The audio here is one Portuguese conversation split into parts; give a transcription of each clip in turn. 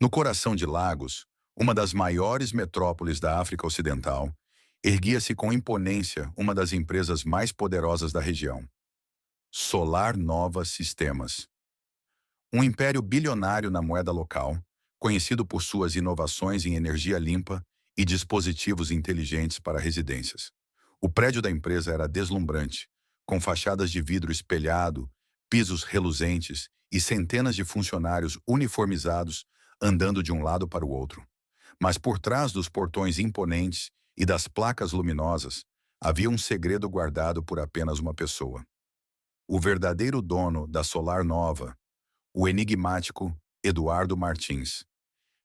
No coração de Lagos, uma das maiores metrópoles da África Ocidental, erguia-se com imponência uma das empresas mais poderosas da região, Solar Nova Sistemas. Um império bilionário na moeda local, conhecido por suas inovações em energia limpa e dispositivos inteligentes para residências. O prédio da empresa era deslumbrante, com fachadas de vidro espelhado, pisos reluzentes e centenas de funcionários uniformizados andando de um lado para o outro. Mas por trás dos portões imponentes e das placas luminosas, havia um segredo guardado por apenas uma pessoa. O verdadeiro dono da Solar Nova, o enigmático Eduardo Martins,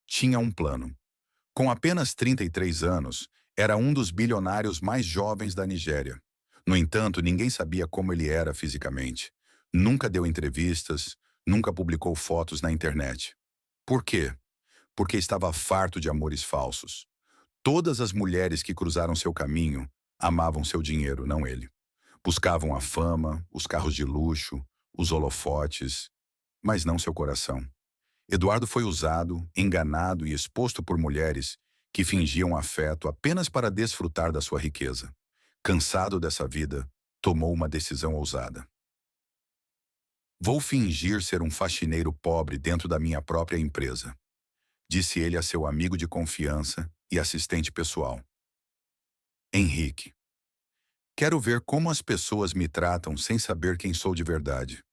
tinha um plano. Com apenas 33 anos, era um dos bilionários mais jovens da Nigéria. No entanto, ninguém sabia como ele era fisicamente. Nunca deu entrevistas, nunca publicou fotos na internet. Por quê? Porque estava farto de amores falsos. Todas as mulheres que cruzaram seu caminho amavam seu dinheiro, não ele. Buscavam a fama, os carros de luxo, os holofotes, mas não seu coração. Eduardo foi usado, enganado e exposto por mulheres que fingiam afeto apenas para desfrutar da sua riqueza. Cansado dessa vida, tomou uma decisão ousada. Vou fingir ser um faxineiro pobre dentro da minha própria empresa, disse ele a seu amigo de confiança e assistente pessoal, Henrique. Quero ver como as pessoas me tratam sem saber quem sou de verdade.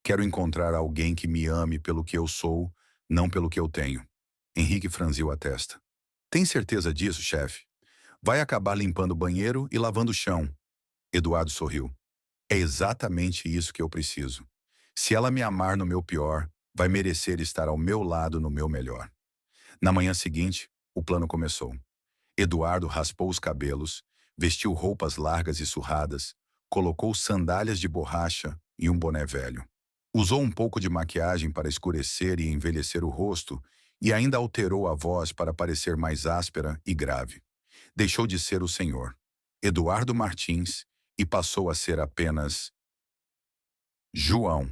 Quero encontrar alguém que me ame pelo que eu sou, não pelo que eu tenho. Henrique franziu a testa. Tem certeza disso, chefe? Vai acabar limpando o banheiro e lavando o chão. Eduardo sorriu. É exatamente isso que eu preciso. Se ela me amar no meu pior, vai merecer estar ao meu lado no meu melhor. Na manhã seguinte, o plano começou. Eduardo raspou os cabelos, vestiu roupas largas e surradas, colocou sandálias de borracha e um boné velho. Usou um pouco de maquiagem para escurecer e envelhecer o rosto e ainda alterou a voz para parecer mais áspera e grave. Deixou de ser o senhor, Eduardo Martins, e passou a ser apenas João,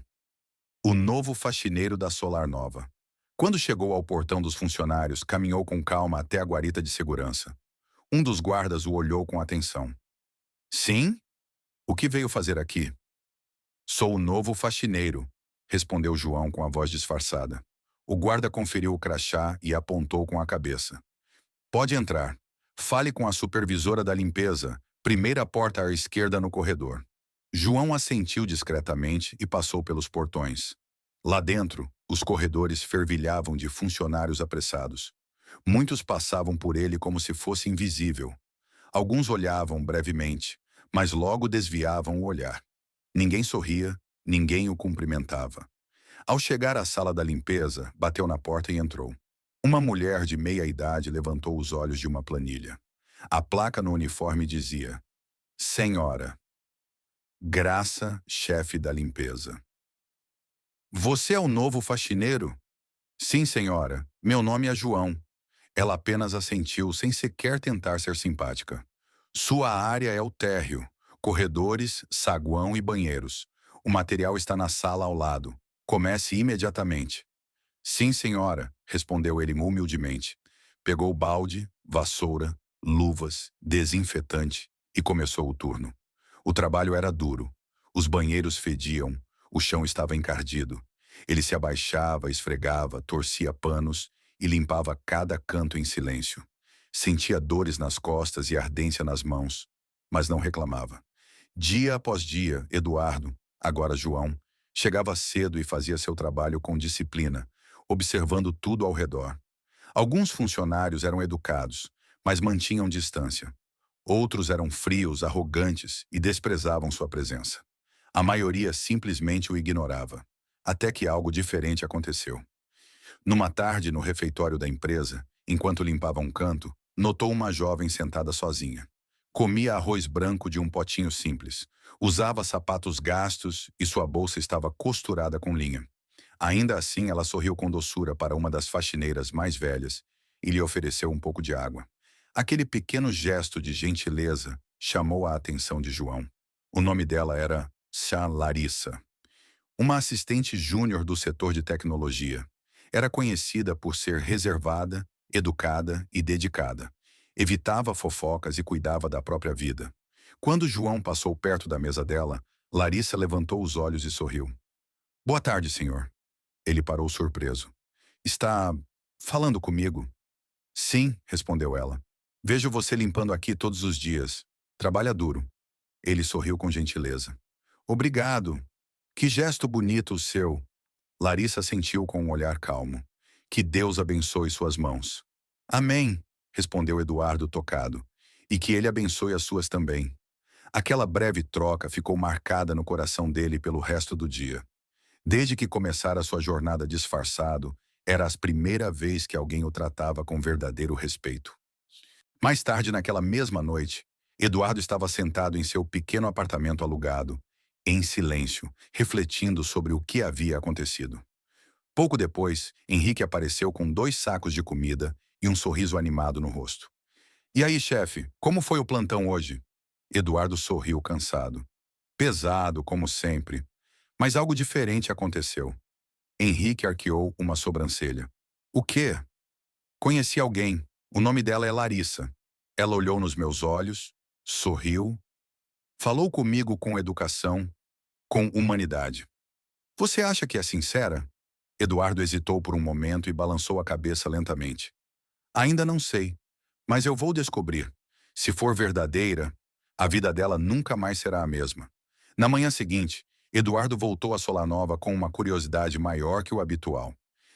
o novo faxineiro da Solar Nova. Quando chegou ao portão dos funcionários, caminhou com calma até a guarita de segurança. Um dos guardas o olhou com atenção. Sim? O que veio fazer aqui? Sou o novo faxineiro, respondeu João com a voz disfarçada. O guarda conferiu o crachá e apontou com a cabeça. Pode entrar. Fale com a supervisora da limpeza, primeira porta à esquerda no corredor. João assentiu discretamente e passou pelos portões. Lá dentro, os corredores fervilhavam de funcionários apressados. Muitos passavam por ele como se fosse invisível. Alguns olhavam brevemente, mas logo desviavam o olhar. Ninguém sorria, ninguém o cumprimentava. Ao chegar à sala da limpeza, bateu na porta e entrou. Uma mulher de meia idade levantou os olhos de uma planilha. A placa no uniforme dizia: Senhora, Graça, chefe da limpeza. Você é o novo faxineiro? Sim, senhora. Meu nome é João. Ela apenas assentiu sem sequer tentar ser simpática. Sua área é o térreo, corredores, saguão e banheiros. O material está na sala ao lado. Comece imediatamente. Sim, senhora, respondeu ele humildemente. Pegou balde, vassoura, luvas, desinfetante e começou o turno. O trabalho era duro. Os banheiros fediam, o chão estava encardido. Ele se abaixava, esfregava, torcia panos e limpava cada canto em silêncio. Sentia dores nas costas e ardência nas mãos, mas não reclamava. Dia após dia, Eduardo, agora João, chegava cedo e fazia seu trabalho com disciplina, observando tudo ao redor. Alguns funcionários eram educados, mas mantinham distância. Outros eram frios, arrogantes e desprezavam sua presença. A maioria simplesmente o ignorava, até que algo diferente aconteceu. Numa tarde no refeitório da empresa, enquanto limpava um canto, notou uma jovem sentada sozinha. Comia arroz branco de um potinho simples. Usava sapatos gastos e sua bolsa estava costurada com linha. Ainda assim, ela sorriu com doçura para uma das faxineiras mais velhas e lhe ofereceu um pouco de água. Aquele pequeno gesto de gentileza chamou a atenção de João. O nome dela era Larissa, uma assistente júnior do setor de tecnologia. Era conhecida por ser reservada, educada e dedicada. Evitava fofocas e cuidava da própria vida. Quando João passou perto da mesa dela, Larissa levantou os olhos e sorriu. Boa tarde, senhor. Ele parou surpreso. Está falando comigo? Sim, respondeu ela. Vejo você limpando aqui todos os dias. Trabalha duro. Ele sorriu com gentileza. Obrigado. Que gesto bonito o seu. Larissa sentiu com um olhar calmo. Que Deus abençoe suas mãos. Amém, respondeu Eduardo tocado. E que ele abençoe as suas também. Aquela breve troca ficou marcada no coração dele pelo resto do dia. Desde que começara sua jornada disfarçado, era a primeira vez que alguém o tratava com verdadeiro respeito. Mais tarde, naquela mesma noite, Eduardo estava sentado em seu pequeno apartamento alugado, em silêncio, refletindo sobre o que havia acontecido. Pouco depois, Henrique apareceu com 2 sacos de comida e um sorriso animado no rosto. E aí, chefe, como foi o plantão hoje? Eduardo sorriu cansado. Pesado, como sempre. Mas algo diferente aconteceu. Henrique arqueou uma sobrancelha. O quê? Conheci alguém. O nome dela é Larissa. Ela olhou nos meus olhos, sorriu, falou comigo com educação, com humanidade. Você acha que é sincera? Eduardo hesitou por um momento e balançou a cabeça lentamente. Ainda não sei, mas eu vou descobrir. Se for verdadeira, a vida dela nunca mais será a mesma. Na manhã seguinte, Eduardo voltou a Solanova com uma curiosidade maior que o habitual.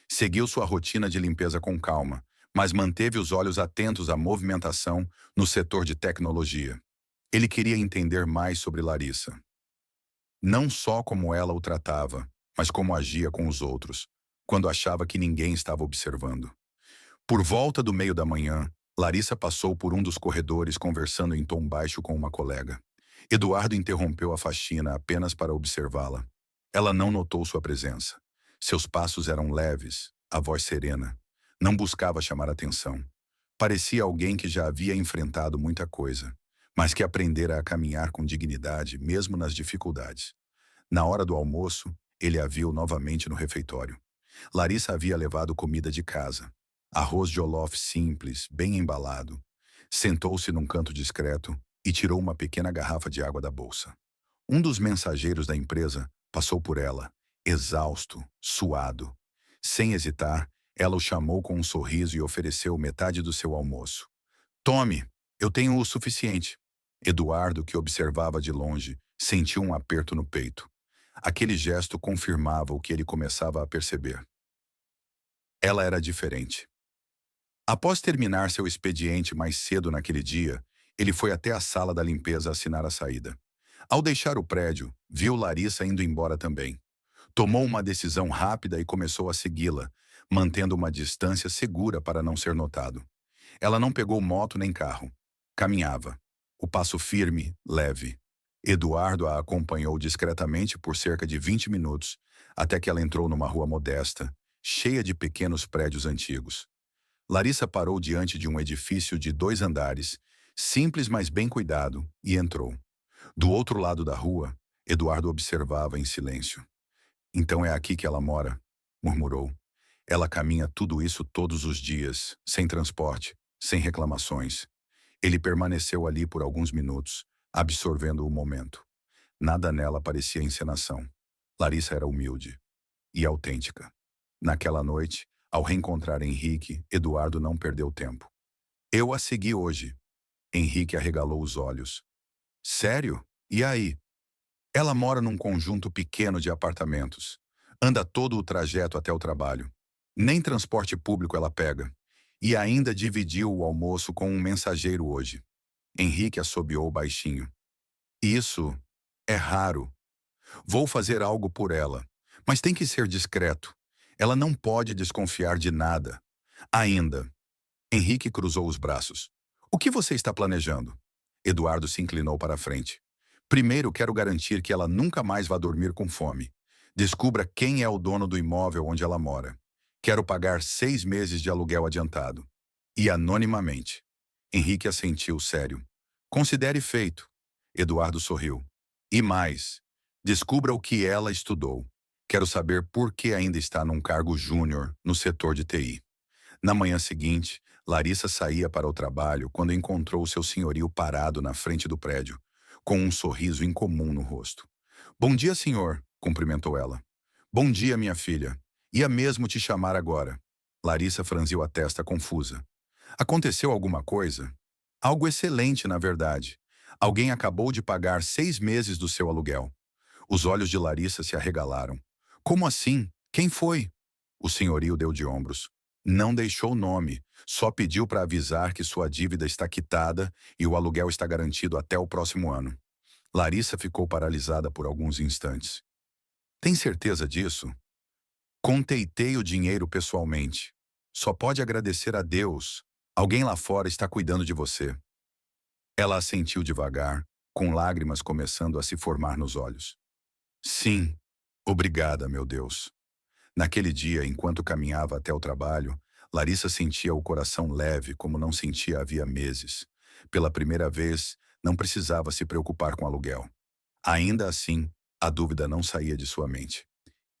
Seguiu sua rotina de limpeza com calma, mas manteve os olhos atentos à movimentação no setor de tecnologia. Ele queria entender mais sobre Larissa. Não só como ela o tratava, mas como agia com os outros, quando achava que ninguém estava observando. Por volta do meio da manhã, Larissa passou por um dos corredores conversando em tom baixo com uma colega. Eduardo interrompeu a faxina apenas para observá-la. Ela não notou sua presença. Seus passos eram leves, a voz serena. Não buscava chamar atenção. Parecia alguém que já havia enfrentado muita coisa, mas que aprendera a caminhar com dignidade mesmo nas dificuldades. Na hora do almoço, ele a viu novamente no refeitório. Larissa havia levado comida de casa. Arroz jollof simples, bem embalado. Sentou-se num canto discreto e tirou uma pequena garrafa de água da bolsa. Um dos mensageiros da empresa passou por ela, exausto, suado. Sem hesitar, ela o chamou com um sorriso e ofereceu metade do seu almoço. Tome, eu tenho o suficiente. Eduardo, que observava de longe, sentiu um aperto no peito. Aquele gesto confirmava o que ele começava a perceber. Ela era diferente. Após terminar seu expediente mais cedo naquele dia, ele foi até a sala da limpeza assinar a saída. Ao deixar o prédio, viu Larissa indo embora também. Tomou uma decisão rápida e começou a segui-la, mantendo uma distância segura para não ser notado. Ela não pegou moto nem carro. Caminhava. O passo firme, leve. Eduardo a acompanhou discretamente por cerca de 20 minutos, até que ela entrou numa rua modesta, cheia de pequenos prédios antigos. Larissa parou diante de um edifício de 2 andares, simples mas bem cuidado, e entrou. Do outro lado da rua, Eduardo observava em silêncio. Então é aqui que ela mora, murmurou. Ela caminha tudo isso todos os dias, sem transporte, sem reclamações. Ele permaneceu ali por alguns minutos, absorvendo o momento. Nada nela parecia encenação. Larissa era humilde e autêntica. Naquela noite, ao reencontrar Henrique, Eduardo não perdeu tempo. Eu a segui hoje. Henrique arregalou os olhos. Sério? E aí? Ela mora num conjunto pequeno de apartamentos. Anda todo o trajeto até o trabalho. Nem transporte público ela pega. E ainda dividiu o almoço com um mensageiro hoje. Henrique assobiou baixinho. Isso é raro. Vou fazer algo por ela, mas tem que ser discreto. Ela não pode desconfiar de nada. Ainda. Henrique cruzou os braços. O que você está planejando? Eduardo se inclinou para a frente. Primeiro quero garantir que ela nunca mais vá dormir com fome. Descubra quem é o dono do imóvel onde ela mora. Quero pagar 6 meses de aluguel adiantado. E anonimamente. Henrique assentiu sério. Considere feito. Eduardo sorriu. E mais. Descubra o que ela estudou. Quero saber por que ainda está num cargo júnior no setor de TI. Na manhã seguinte, Larissa saía para o trabalho quando encontrou seu senhorio parado na frente do prédio, com um sorriso incomum no rosto. Bom dia, senhor, cumprimentou ela. Bom dia, minha filha. Ia mesmo te chamar agora. Larissa franziu a testa confusa. Aconteceu alguma coisa? Algo excelente, na verdade. Alguém acabou de pagar 6 meses do seu aluguel. Os olhos de Larissa se arregalaram. Como assim? Quem foi? O senhorio deu de ombros. Não deixou nome, só pediu para avisar que sua dívida está quitada e o aluguel está garantido até o próximo ano. Larissa ficou paralisada por alguns instantes. Tem certeza disso? Conteitei o dinheiro pessoalmente. Só pode agradecer a Deus. Alguém lá fora está cuidando de você. Ela assentiu devagar, com lágrimas começando a se formar nos olhos. Sim, obrigada, meu Deus. Naquele dia, enquanto caminhava até o trabalho, Larissa sentia o coração leve como não sentia havia meses. Pela primeira vez, não precisava se preocupar com aluguel. Ainda assim, a dúvida não saía de sua mente.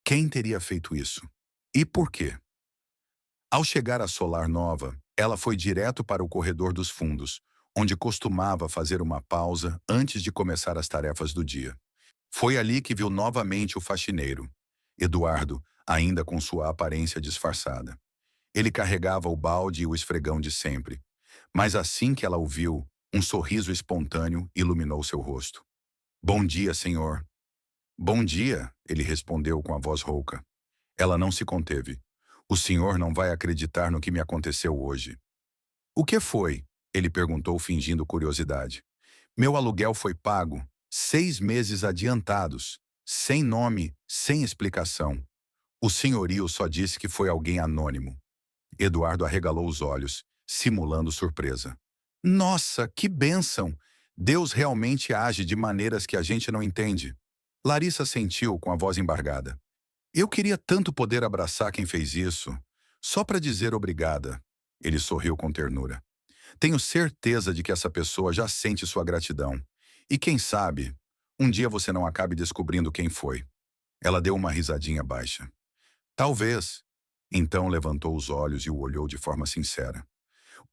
Quem teria feito isso? E por quê? Ao chegar à Solar Nova, ela foi direto para o corredor dos fundos, onde costumava fazer uma pausa antes de começar as tarefas do dia. Foi ali que viu novamente o faxineiro, Eduardo, ainda com sua aparência disfarçada. Ele carregava o balde e o esfregão de sempre, mas assim que ela o viu, um sorriso espontâneo iluminou seu rosto. Bom dia, senhor. Bom dia, ele respondeu com a voz rouca. Ela não se conteve. O senhor não vai acreditar no que me aconteceu hoje. O que foi? Ele perguntou fingindo curiosidade. Meu aluguel foi pago, 6 meses adiantados, sem nome, sem explicação. O senhorio só disse que foi alguém anônimo. Eduardo arregalou os olhos, simulando surpresa. Nossa, que bênção! Deus realmente age de maneiras que a gente não entende. Larissa sentiu com a voz embargada. Eu queria tanto poder abraçar quem fez isso, só para dizer obrigada. Ele sorriu com ternura. Tenho certeza de que essa pessoa já sente sua gratidão. E quem sabe, um dia você não acabe descobrindo quem foi. Ela deu uma risadinha baixa. Talvez. Então levantou os olhos e o olhou de forma sincera.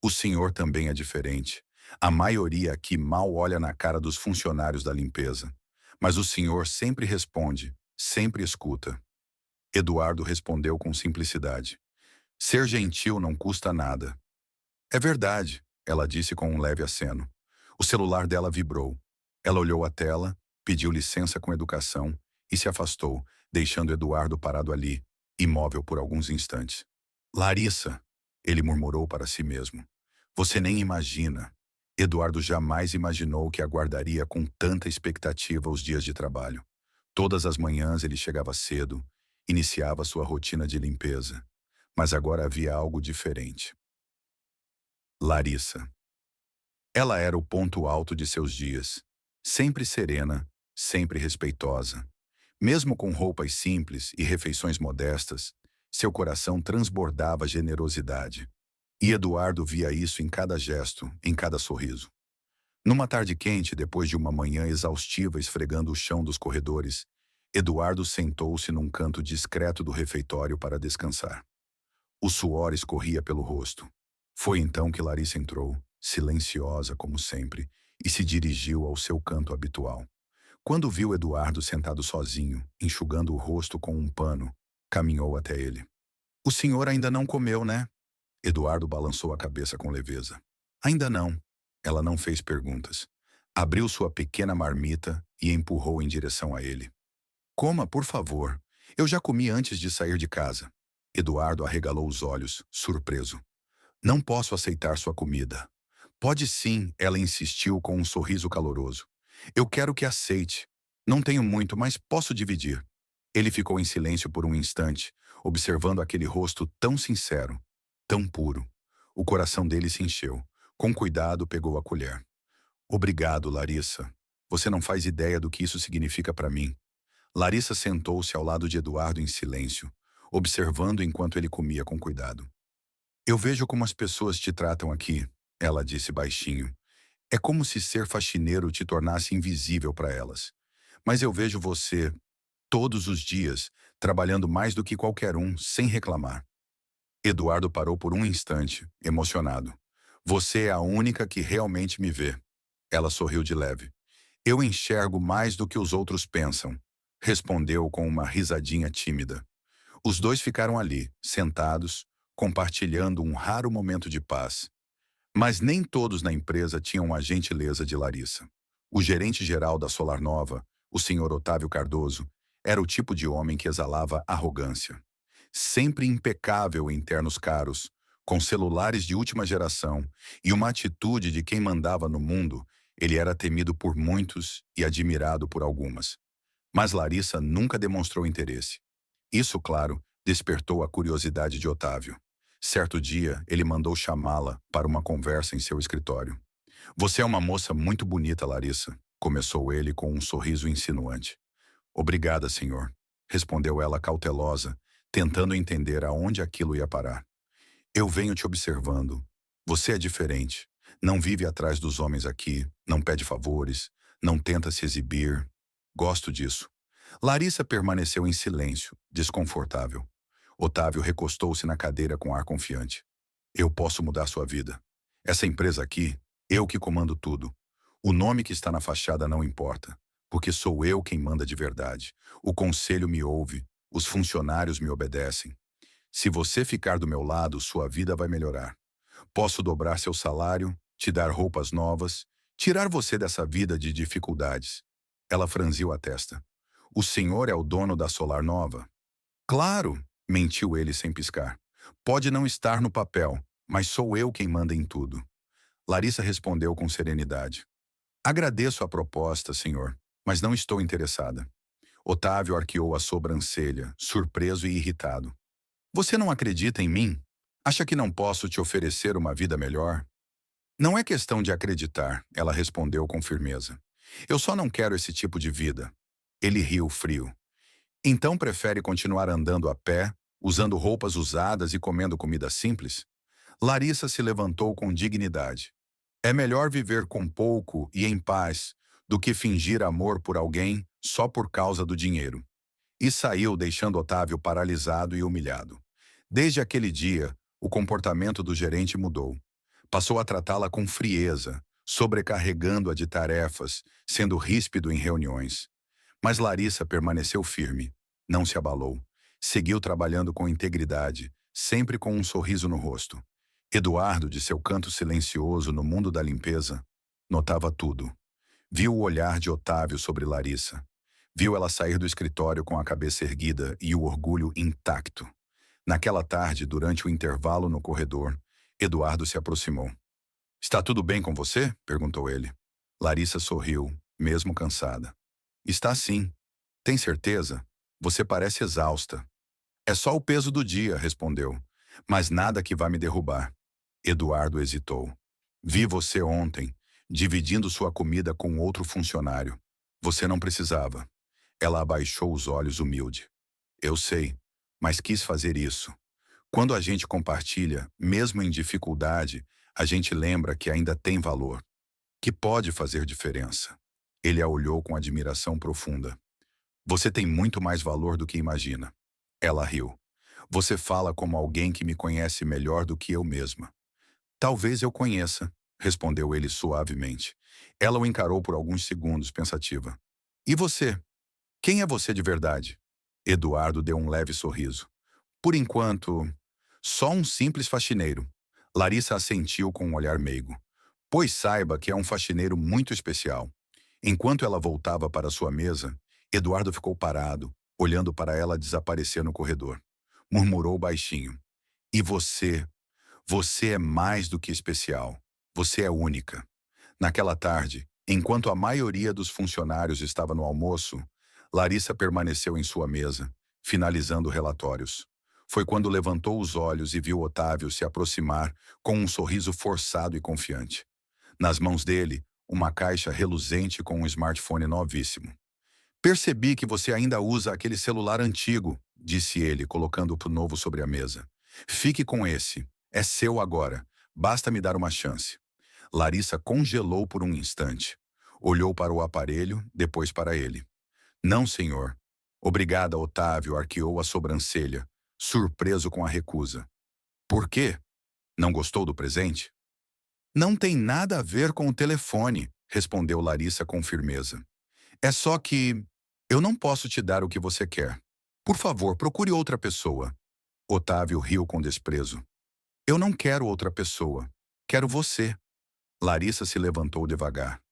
O senhor também é diferente. A maioria aqui mal olha na cara dos funcionários da limpeza. Mas o senhor sempre responde, sempre escuta. Eduardo respondeu com simplicidade. Ser gentil não custa nada. É verdade, ela disse com um leve aceno. O celular dela vibrou. Ela olhou a tela, pediu licença com educação e se afastou, deixando Eduardo parado ali, imóvel por alguns instantes. Larissa, ele murmurou para si mesmo. Você nem imagina. Eduardo jamais imaginou que aguardaria com tanta expectativa os dias de trabalho. Todas as manhãs ele chegava cedo, iniciava sua rotina de limpeza. Mas agora havia algo diferente. Larissa. Ela era o ponto alto de seus dias. Sempre serena, sempre respeitosa. Mesmo com roupas simples e refeições modestas, seu coração transbordava generosidade. E Eduardo via isso em cada gesto, em cada sorriso. Numa tarde quente, depois de uma manhã exaustiva esfregando o chão dos corredores, Eduardo sentou-se num canto discreto do refeitório para descansar. O suor escorria pelo rosto. Foi então que Larissa entrou, silenciosa como sempre, e se dirigiu ao seu canto habitual. Quando viu Eduardo sentado sozinho, enxugando o rosto com um pano, caminhou até ele. O senhor ainda não comeu, né? Eduardo balançou a cabeça com leveza. Ainda não. Ela não fez perguntas. Abriu sua pequena marmita e empurrou em direção a ele. Coma, por favor. Eu já comi antes de sair de casa. Eduardo arregalou os olhos, surpreso. Não posso aceitar sua comida. Pode sim, ela insistiu com um sorriso caloroso. Eu quero que aceite. Não tenho muito, mas posso dividir. Ele ficou em silêncio por um instante, observando aquele rosto tão sincero, tão puro. O coração dele se encheu. Com cuidado, pegou a colher. Obrigado, Larissa. Você não faz ideia do que isso significa para mim. Larissa sentou-se ao lado de Eduardo em silêncio, observando enquanto ele comia com cuidado. Eu vejo como as pessoas te tratam aqui, ela disse baixinho. É como se ser faxineiro te tornasse invisível para elas. Mas eu vejo você todos os dias, trabalhando mais do que qualquer um, sem reclamar. Eduardo parou por um instante, emocionado. Você é a única que realmente me vê. Ela sorriu de leve. Eu enxergo mais do que os outros pensam, respondeu com uma risadinha tímida. Os dois ficaram ali, sentados, compartilhando um raro momento de paz. Mas nem todos na empresa tinham a gentileza de Larissa. O gerente-geral da Solar Nova, o senhor Otávio Cardoso, era o tipo de homem que exalava arrogância. Sempre impecável em ternos caros, com celulares de última geração e uma atitude de quem mandava no mundo, ele era temido por muitos e admirado por algumas. Mas Larissa nunca demonstrou interesse. Isso, claro, despertou a curiosidade de Otávio. Certo dia, ele mandou chamá-la para uma conversa em seu escritório. Você é uma moça muito bonita, Larissa, começou ele com um sorriso insinuante. Obrigada, senhor, respondeu ela cautelosa, tentando entender aonde aquilo ia parar. Eu venho te observando. Você é diferente. Não vive atrás dos homens aqui, não pede favores, não tenta se exibir. Gosto disso. Larissa permaneceu em silêncio, desconfortável. Otávio recostou-se na cadeira com ar confiante. Eu posso mudar sua vida. Essa empresa aqui, eu que comando tudo. O nome que está na fachada não importa, porque sou eu quem manda de verdade. O conselho me ouve, os funcionários me obedecem. Se você ficar do meu lado, sua vida vai melhorar. Posso dobrar seu salário, te dar roupas novas, tirar você dessa vida de dificuldades. Ela franziu a testa. O senhor é o dono da Solar Nova? Claro, mentiu ele sem piscar. Pode não estar no papel, mas sou eu quem manda em tudo. Larissa respondeu com serenidade. Agradeço a proposta, senhor, mas não estou interessada. Otávio arqueou a sobrancelha, surpreso e irritado. Você não acredita em mim? Acha que não posso te oferecer uma vida melhor? Não é questão de acreditar, ela respondeu com firmeza. Eu só não quero esse tipo de vida. Ele riu frio. Então prefere continuar andando a pé, usando roupas usadas e comendo comida simples? Larissa se levantou com dignidade. É melhor viver com pouco e em paz do que fingir amor por alguém só por causa do dinheiro. E saiu deixando Otávio paralisado e humilhado. Desde aquele dia, o comportamento do gerente mudou. Passou a tratá-la com frieza, sobrecarregando-a de tarefas, sendo ríspido em reuniões. Mas Larissa permaneceu firme, não se abalou. Seguiu trabalhando com integridade, sempre com um sorriso no rosto. Eduardo, de seu canto silencioso no mundo da limpeza, notava tudo. Viu o olhar de Otávio sobre Larissa. Viu ela sair do escritório com a cabeça erguida e o orgulho intacto. Naquela tarde, durante o intervalo no corredor, Eduardo se aproximou. Está tudo bem com você? Perguntou ele. Larissa sorriu, mesmo cansada. Está sim. Tem certeza? Você parece exausta. É só o peso do dia, respondeu. Mas nada que vá me derrubar. Eduardo hesitou. Vi você ontem, dividindo sua comida com outro funcionário. Você não precisava. Ela abaixou os olhos humilde. Eu sei, mas quis fazer isso. Quando a gente compartilha, mesmo em dificuldade, a gente lembra que ainda tem valor, que pode fazer diferença. Ele a olhou com admiração profunda. Você tem muito mais valor do que imagina. Ela riu. Você fala como alguém que me conhece melhor do que eu mesma. Talvez eu conheça, respondeu ele suavemente. Ela o encarou por alguns segundos, pensativa. E você? Quem é você de verdade? Eduardo deu um leve sorriso. Por enquanto, só um simples faxineiro. Larissa assentiu com um olhar meigo. Pois saiba que é um faxineiro muito especial. Enquanto ela voltava para sua mesa, Eduardo ficou parado, olhando para ela desaparecer no corredor. Murmurou baixinho. E você? Você é mais do que especial. Você é única. Naquela tarde, enquanto a maioria dos funcionários estava no almoço, Larissa permaneceu em sua mesa, finalizando relatórios. Foi quando levantou os olhos e viu Otávio se aproximar com um sorriso forçado e confiante. Nas mãos dele, uma caixa reluzente com um smartphone novíssimo. Percebi que você ainda usa aquele celular antigo, disse ele, colocando o novo sobre a mesa. Fique com esse. É seu agora. Basta me dar uma chance. Larissa congelou por um instante. Olhou para o aparelho, depois para ele. Não, senhor. Obrigada, Otávio arqueou a sobrancelha, surpreso com a recusa. Por quê? Não gostou do presente? Não tem nada a ver com o telefone, respondeu Larissa com firmeza. É só que eu não posso te dar o que você quer. Por favor, procure outra pessoa. Otávio riu com desprezo. Eu não quero outra pessoa. Quero você. Larissa se levantou devagar.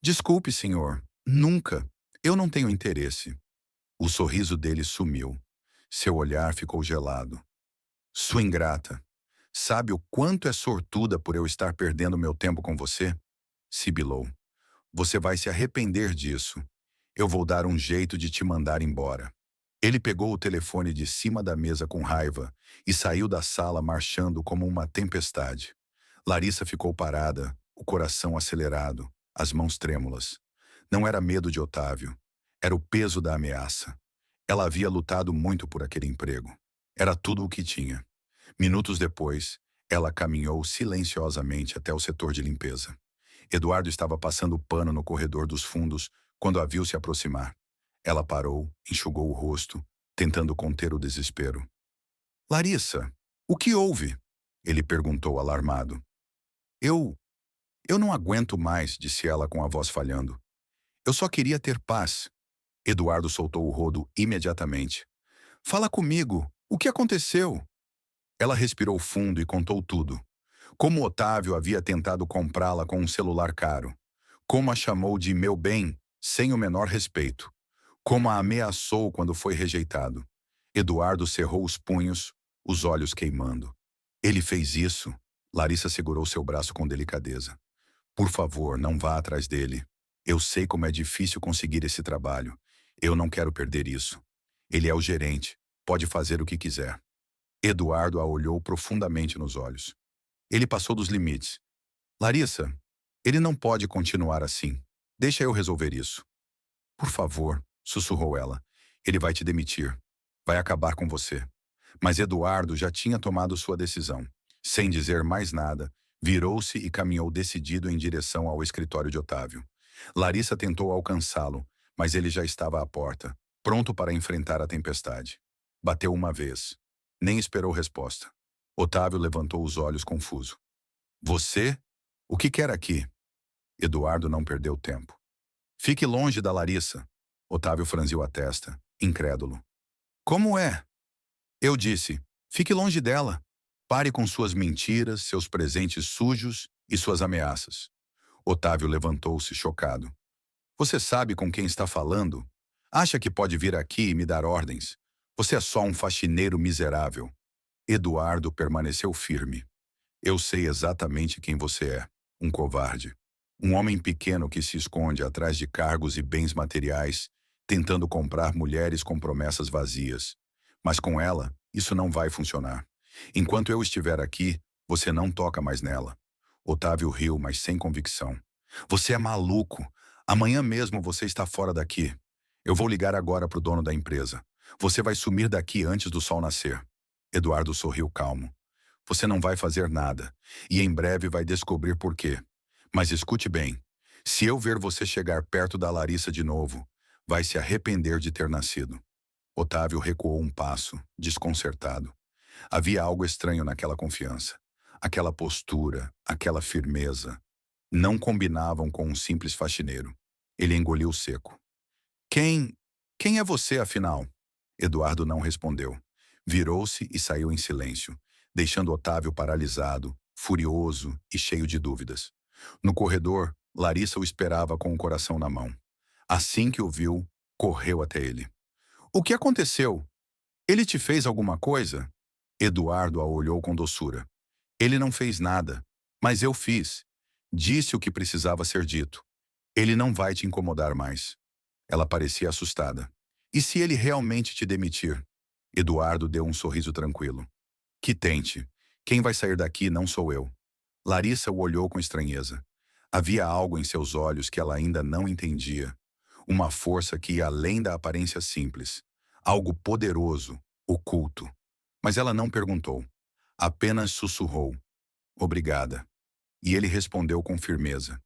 Desculpe, senhor. Nunca. Eu não tenho interesse. O sorriso dele sumiu. Seu olhar ficou gelado. Sua ingrata. Sabe o quanto é sortuda por eu estar perdendo meu tempo com você? Sibilou. Você vai se arrepender disso. Eu vou dar um jeito de te mandar embora. Ele pegou o telefone de cima da mesa com raiva e saiu da sala marchando como uma tempestade. Larissa ficou parada, o coração acelerado, as mãos trêmulas. Não era medo de Otávio. Era o peso da ameaça. Ela havia lutado muito por aquele emprego. Era tudo o que tinha. Minutos depois, ela caminhou silenciosamente até o setor de limpeza. Eduardo estava passando pano no corredor dos fundos quando a viu se aproximar. Ela parou, enxugou o rosto, tentando conter o desespero. Larissa, o que houve? Ele perguntou alarmado. Eu, eu não aguento mais, disse ela com a voz falhando. Eu só queria ter paz. Eduardo soltou o rodo imediatamente. Fala comigo, o que aconteceu? Ela respirou fundo e contou tudo. Como Otávio havia tentado comprá-la com um celular caro. Como a chamou de meu bem, sem o menor respeito. Como a ameaçou quando foi rejeitado. Eduardo cerrou os punhos, os olhos queimando. Ele fez isso. Larissa segurou seu braço com delicadeza. Por favor, não vá atrás dele. Eu sei como é difícil conseguir esse trabalho. Eu não quero perder isso. Ele é o gerente. Pode fazer o que quiser. Eduardo a olhou profundamente nos olhos. Ele passou dos limites. Larissa, ele não pode continuar assim. Deixa eu resolver isso. Por favor, sussurrou ela. Ele vai te demitir. Vai acabar com você. Mas Eduardo já tinha tomado sua decisão. Sem dizer mais nada, virou-se e caminhou decidido em direção ao escritório de Otávio. Larissa tentou alcançá-lo, mas ele já estava à porta, pronto para enfrentar a tempestade. Bateu uma vez. Nem esperou resposta. Otávio levantou os olhos confuso. Você? O que quer aqui? Eduardo não perdeu tempo. Fique longe da Larissa. Otávio franziu a testa, incrédulo. Como é? Eu disse, fique longe dela. Pare com suas mentiras, seus presentes sujos e suas ameaças. Otávio levantou-se chocado. Você sabe com quem está falando? Acha que pode vir aqui e me dar ordens? Você é só um faxineiro miserável. Eduardo permaneceu firme. Eu sei exatamente quem você é. Um covarde. Um homem pequeno que se esconde atrás de cargos e bens materiais, tentando comprar mulheres com promessas vazias. Mas com ela, isso não vai funcionar. Enquanto eu estiver aqui, você não toca mais nela. Otávio riu, mas sem convicção. Você é maluco. Amanhã mesmo você está fora daqui. Eu vou ligar agora para o dono da empresa. Você vai sumir daqui antes do sol nascer. Eduardo sorriu calmo. Você não vai fazer nada, e em breve vai descobrir por quê. Mas escute bem, se eu ver você chegar perto da Larissa de novo, vai se arrepender de ter nascido. Otávio recuou um passo, desconcertado. Havia algo estranho naquela confiança. Aquela postura, aquela firmeza, não combinavam com um simples faxineiro. Ele engoliu seco. Quem... quem é você, afinal? Eduardo não respondeu. Virou-se e saiu em silêncio, deixando Otávio paralisado, furioso e cheio de dúvidas. No corredor, Larissa o esperava com o coração na mão. Assim que o viu, correu até ele. O que aconteceu? Ele te fez alguma coisa? Eduardo a olhou com doçura. Ele não fez nada, mas eu fiz. Disse o que precisava ser dito. Ele não vai te incomodar mais. Ela parecia assustada. E se ele realmente te demitir? Eduardo deu um sorriso tranquilo. Que tente. Quem vai sair daqui não sou eu. Larissa o olhou com estranheza. Havia algo em seus olhos que ela ainda não entendia. Uma força que ia além da aparência simples. Algo poderoso, oculto. Mas ela não perguntou. Apenas sussurrou. Obrigada. E ele respondeu com firmeza.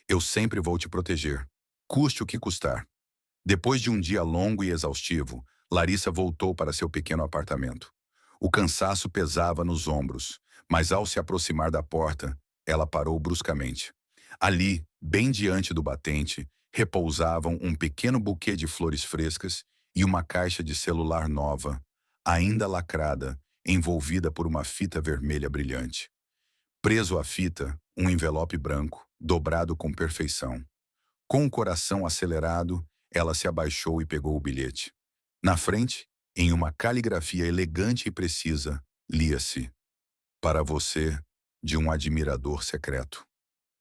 Eu sempre vou te proteger. Custe o que custar. Depois de um dia longo e exaustivo, Larissa voltou para seu pequeno apartamento. O cansaço pesava nos ombros, mas ao se aproximar da porta, ela parou bruscamente. Ali, bem diante do batente, repousavam um pequeno buquê de flores frescas e uma caixa de celular nova, ainda lacrada, envolvida por uma fita vermelha brilhante. Preso à fita, um envelope branco, dobrado com perfeição. Com o coração acelerado, ela se abaixou e pegou o bilhete. Na frente, em uma caligrafia elegante e precisa, lia-se: Para você, de um admirador secreto.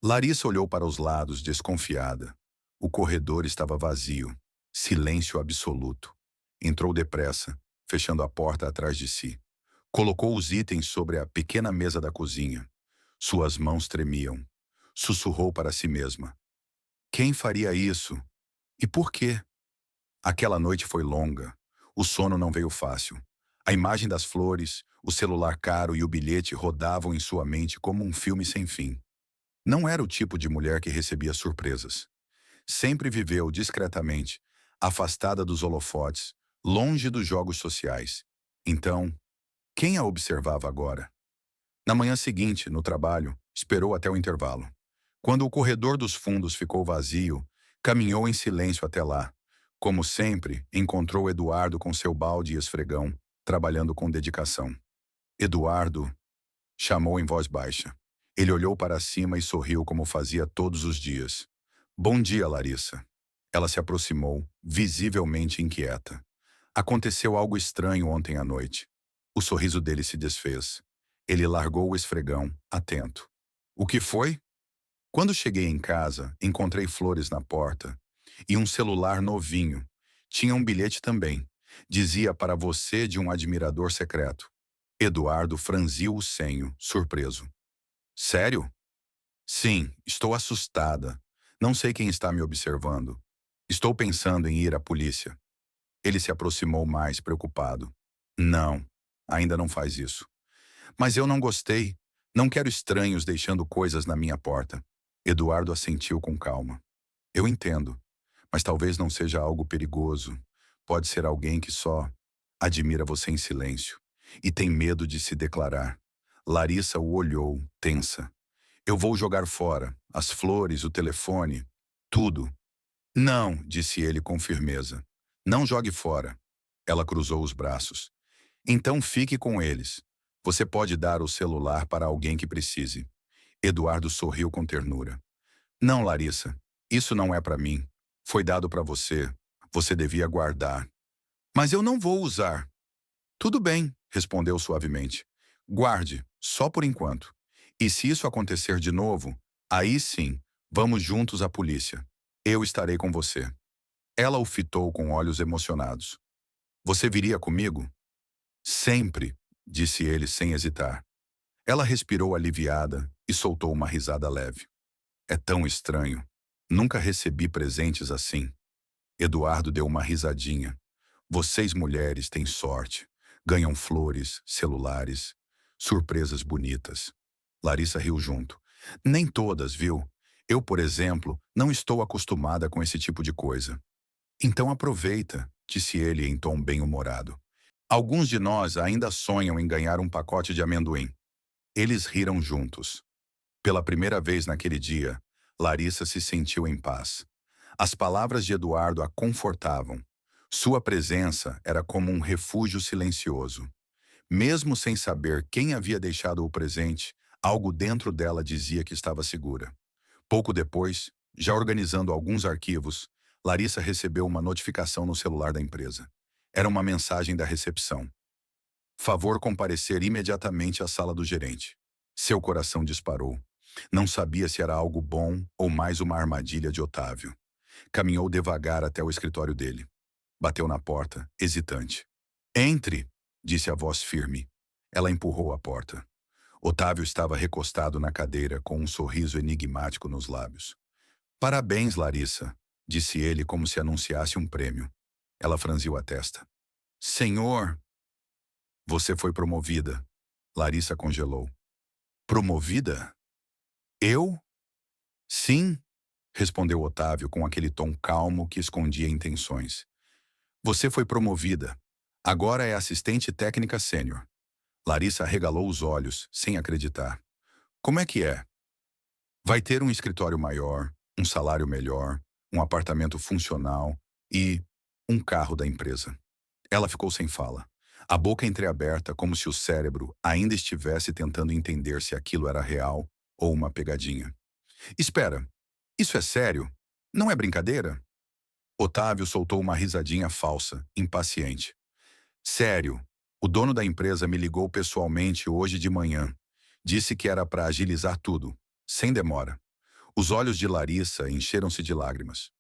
Larissa olhou para os lados, desconfiada. O corredor estava vazio. Silêncio absoluto. Entrou depressa, fechando a porta atrás de si. Colocou os itens sobre a pequena mesa da cozinha. Suas mãos tremiam. Sussurrou para si mesma: Quem faria isso? E por quê? Aquela noite foi longa. O sono não veio fácil. A imagem das flores, o celular caro e o bilhete rodavam em sua mente como um filme sem fim. Não era o tipo de mulher que recebia surpresas. Sempre viveu discretamente, afastada dos holofotes, longe dos jogos sociais. Então, quem a observava agora? Na manhã seguinte, no trabalho, esperou até o intervalo. Quando o corredor dos fundos ficou vazio, caminhou em silêncio até lá. Como sempre, encontrou Eduardo com seu balde e esfregão, trabalhando com dedicação. Eduardo chamou em voz baixa. Ele olhou para cima e sorriu como fazia todos os dias. Bom dia, Larissa. Ela se aproximou, visivelmente inquieta. Aconteceu algo estranho ontem à noite. O sorriso dele se desfez. Ele largou o esfregão, atento. O que foi? Quando cheguei em casa, encontrei flores na porta e um celular novinho. Tinha um bilhete também. Dizia para você de um admirador secreto. Eduardo franziu o senho, surpreso. Sério? Sim, estou assustada. Não sei quem está me observando. Estou pensando em ir à polícia. Ele se aproximou mais, preocupado. Não, ainda não faz isso. Mas eu não gostei. Não quero estranhos deixando coisas na minha porta. Eduardo assentiu com calma. Eu entendo, mas talvez não seja algo perigoso. Pode ser alguém que só admira você em silêncio e tem medo de se declarar. Larissa o olhou, tensa. Eu vou jogar fora as flores, o telefone, tudo. Não, disse ele com firmeza. Não jogue fora. Ela cruzou os braços. Então fique com eles. Você pode dar o celular para alguém que precise. Eduardo sorriu com ternura. Não, Larissa, isso não é para mim. Foi dado para você. Você devia guardar. Mas eu não vou usar. Tudo bem, respondeu suavemente. Guarde, só por enquanto. E se isso acontecer de novo, aí sim, vamos juntos à polícia. Eu estarei com você. Ela o fitou com olhos emocionados. Você viria comigo? Sempre, disse ele sem hesitar. Ela respirou aliviada e soltou uma risada leve. É tão estranho. Nunca recebi presentes assim. Eduardo deu uma risadinha. Vocês mulheres têm sorte. Ganham flores, celulares, surpresas bonitas. Larissa riu junto. Nem todas, viu? Eu, por exemplo, não estou acostumada com esse tipo de coisa. Então aproveita, disse ele em tom bem-humorado. Alguns de nós ainda sonham em ganhar um pacote de amendoim. Eles riram juntos. Pela primeira vez naquele dia, Larissa se sentiu em paz. As palavras de Eduardo a confortavam. Sua presença era como um refúgio silencioso. Mesmo sem saber quem havia deixado o presente, algo dentro dela dizia que estava segura. Pouco depois, já organizando alguns arquivos, Larissa recebeu uma notificação no celular da empresa. Era uma mensagem da recepção. Favor comparecer imediatamente à sala do gerente. Seu coração disparou. Não sabia se era algo bom ou mais uma armadilha de Otávio. Caminhou devagar até o escritório dele. Bateu na porta, hesitante. Entre, disse a voz firme. Ela empurrou a porta. Otávio estava recostado na cadeira com um sorriso enigmático nos lábios. Parabéns, Larissa, disse ele como se anunciasse um prêmio. Ela franziu a testa. Senhor, você foi promovida. Larissa congelou. Promovida? Eu? Sim, respondeu Otávio com aquele tom calmo que escondia intenções. Você foi promovida. Agora é assistente técnica sênior. Larissa arregalou os olhos, sem acreditar. Como é que é? Vai ter um escritório maior, um salário melhor, um apartamento funcional e um carro da empresa. Ela ficou sem fala, a boca entreaberta como se o cérebro ainda estivesse tentando entender se aquilo era real ou uma pegadinha. Espera, isso é sério? Não é brincadeira? Otávio soltou uma risadinha falsa, impaciente. Sério, o dono da empresa me ligou pessoalmente hoje de manhã. Disse que era para agilizar tudo, sem demora. Os olhos de Larissa encheram-se de lágrimas.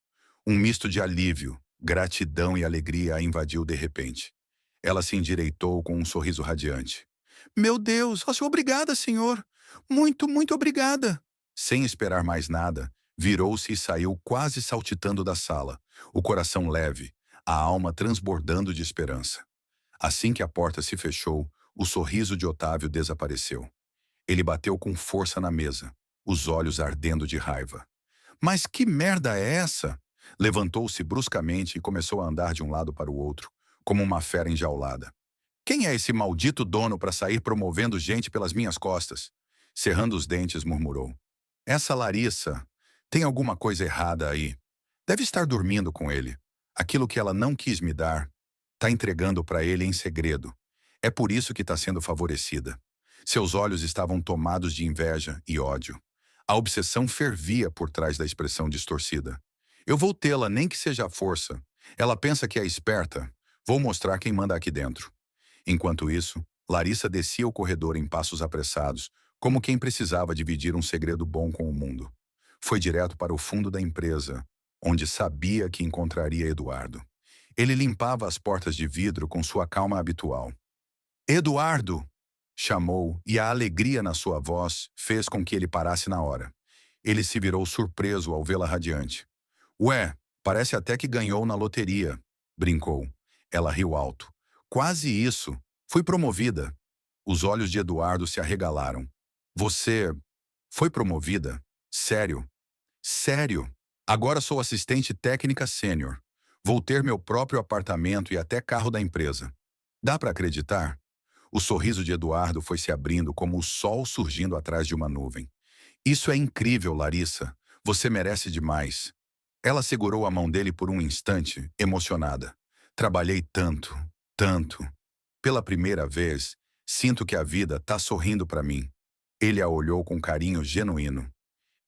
Um misto de alívio, gratidão e alegria a invadiu de repente. Ela se endireitou com um sorriso radiante. Meu Deus, obrigada, senhor. Muito, muito obrigada. Sem esperar mais nada, virou-se e saiu quase saltitando da sala, o coração leve, a alma transbordando de esperança. Assim que a porta se fechou, o sorriso de Otávio desapareceu. Ele bateu com força na mesa, os olhos ardendo de raiva. Mas que merda é essa? Levantou-se bruscamente e começou a andar de um lado para o outro, como uma fera enjaulada. Quem é esse maldito dono para sair promovendo gente pelas minhas costas? Cerrando os dentes, murmurou. Essa Larissa tem alguma coisa errada aí. Deve estar dormindo com ele. Aquilo que ela não quis me dar, está entregando para ele em segredo. É por isso que está sendo favorecida. Seus olhos estavam tomados de inveja e ódio. A obsessão fervia por trás da expressão distorcida. Eu vou tê-la, nem que seja à força. Ela pensa que é esperta. Vou mostrar quem manda aqui dentro. Enquanto isso, Larissa descia o corredor em passos apressados, como quem precisava dividir um segredo bom com o mundo. Foi direto para o fundo da empresa, onde sabia que encontraria Eduardo. Ele limpava as portas de vidro com sua calma habitual. Eduardo! Chamou, e a alegria na sua voz fez com que ele parasse na hora. Ele se virou surpreso ao vê-la radiante. Ué, parece até que ganhou na loteria, brincou. Ela riu alto. Quase isso. Fui promovida. Os olhos de Eduardo se arregalaram. Você foi promovida? Sério? Sério? Agora sou assistente técnica sênior. Vou ter meu próprio apartamento e até carro da empresa. Dá para acreditar? O sorriso de Eduardo foi se abrindo como o sol surgindo atrás de uma nuvem. Isso é incrível, Larissa. Você merece demais. Ela segurou a mão dele por um instante, emocionada. Trabalhei tanto, tanto. Pela primeira vez, sinto que a vida está sorrindo para mim. Ele a olhou com carinho genuíno.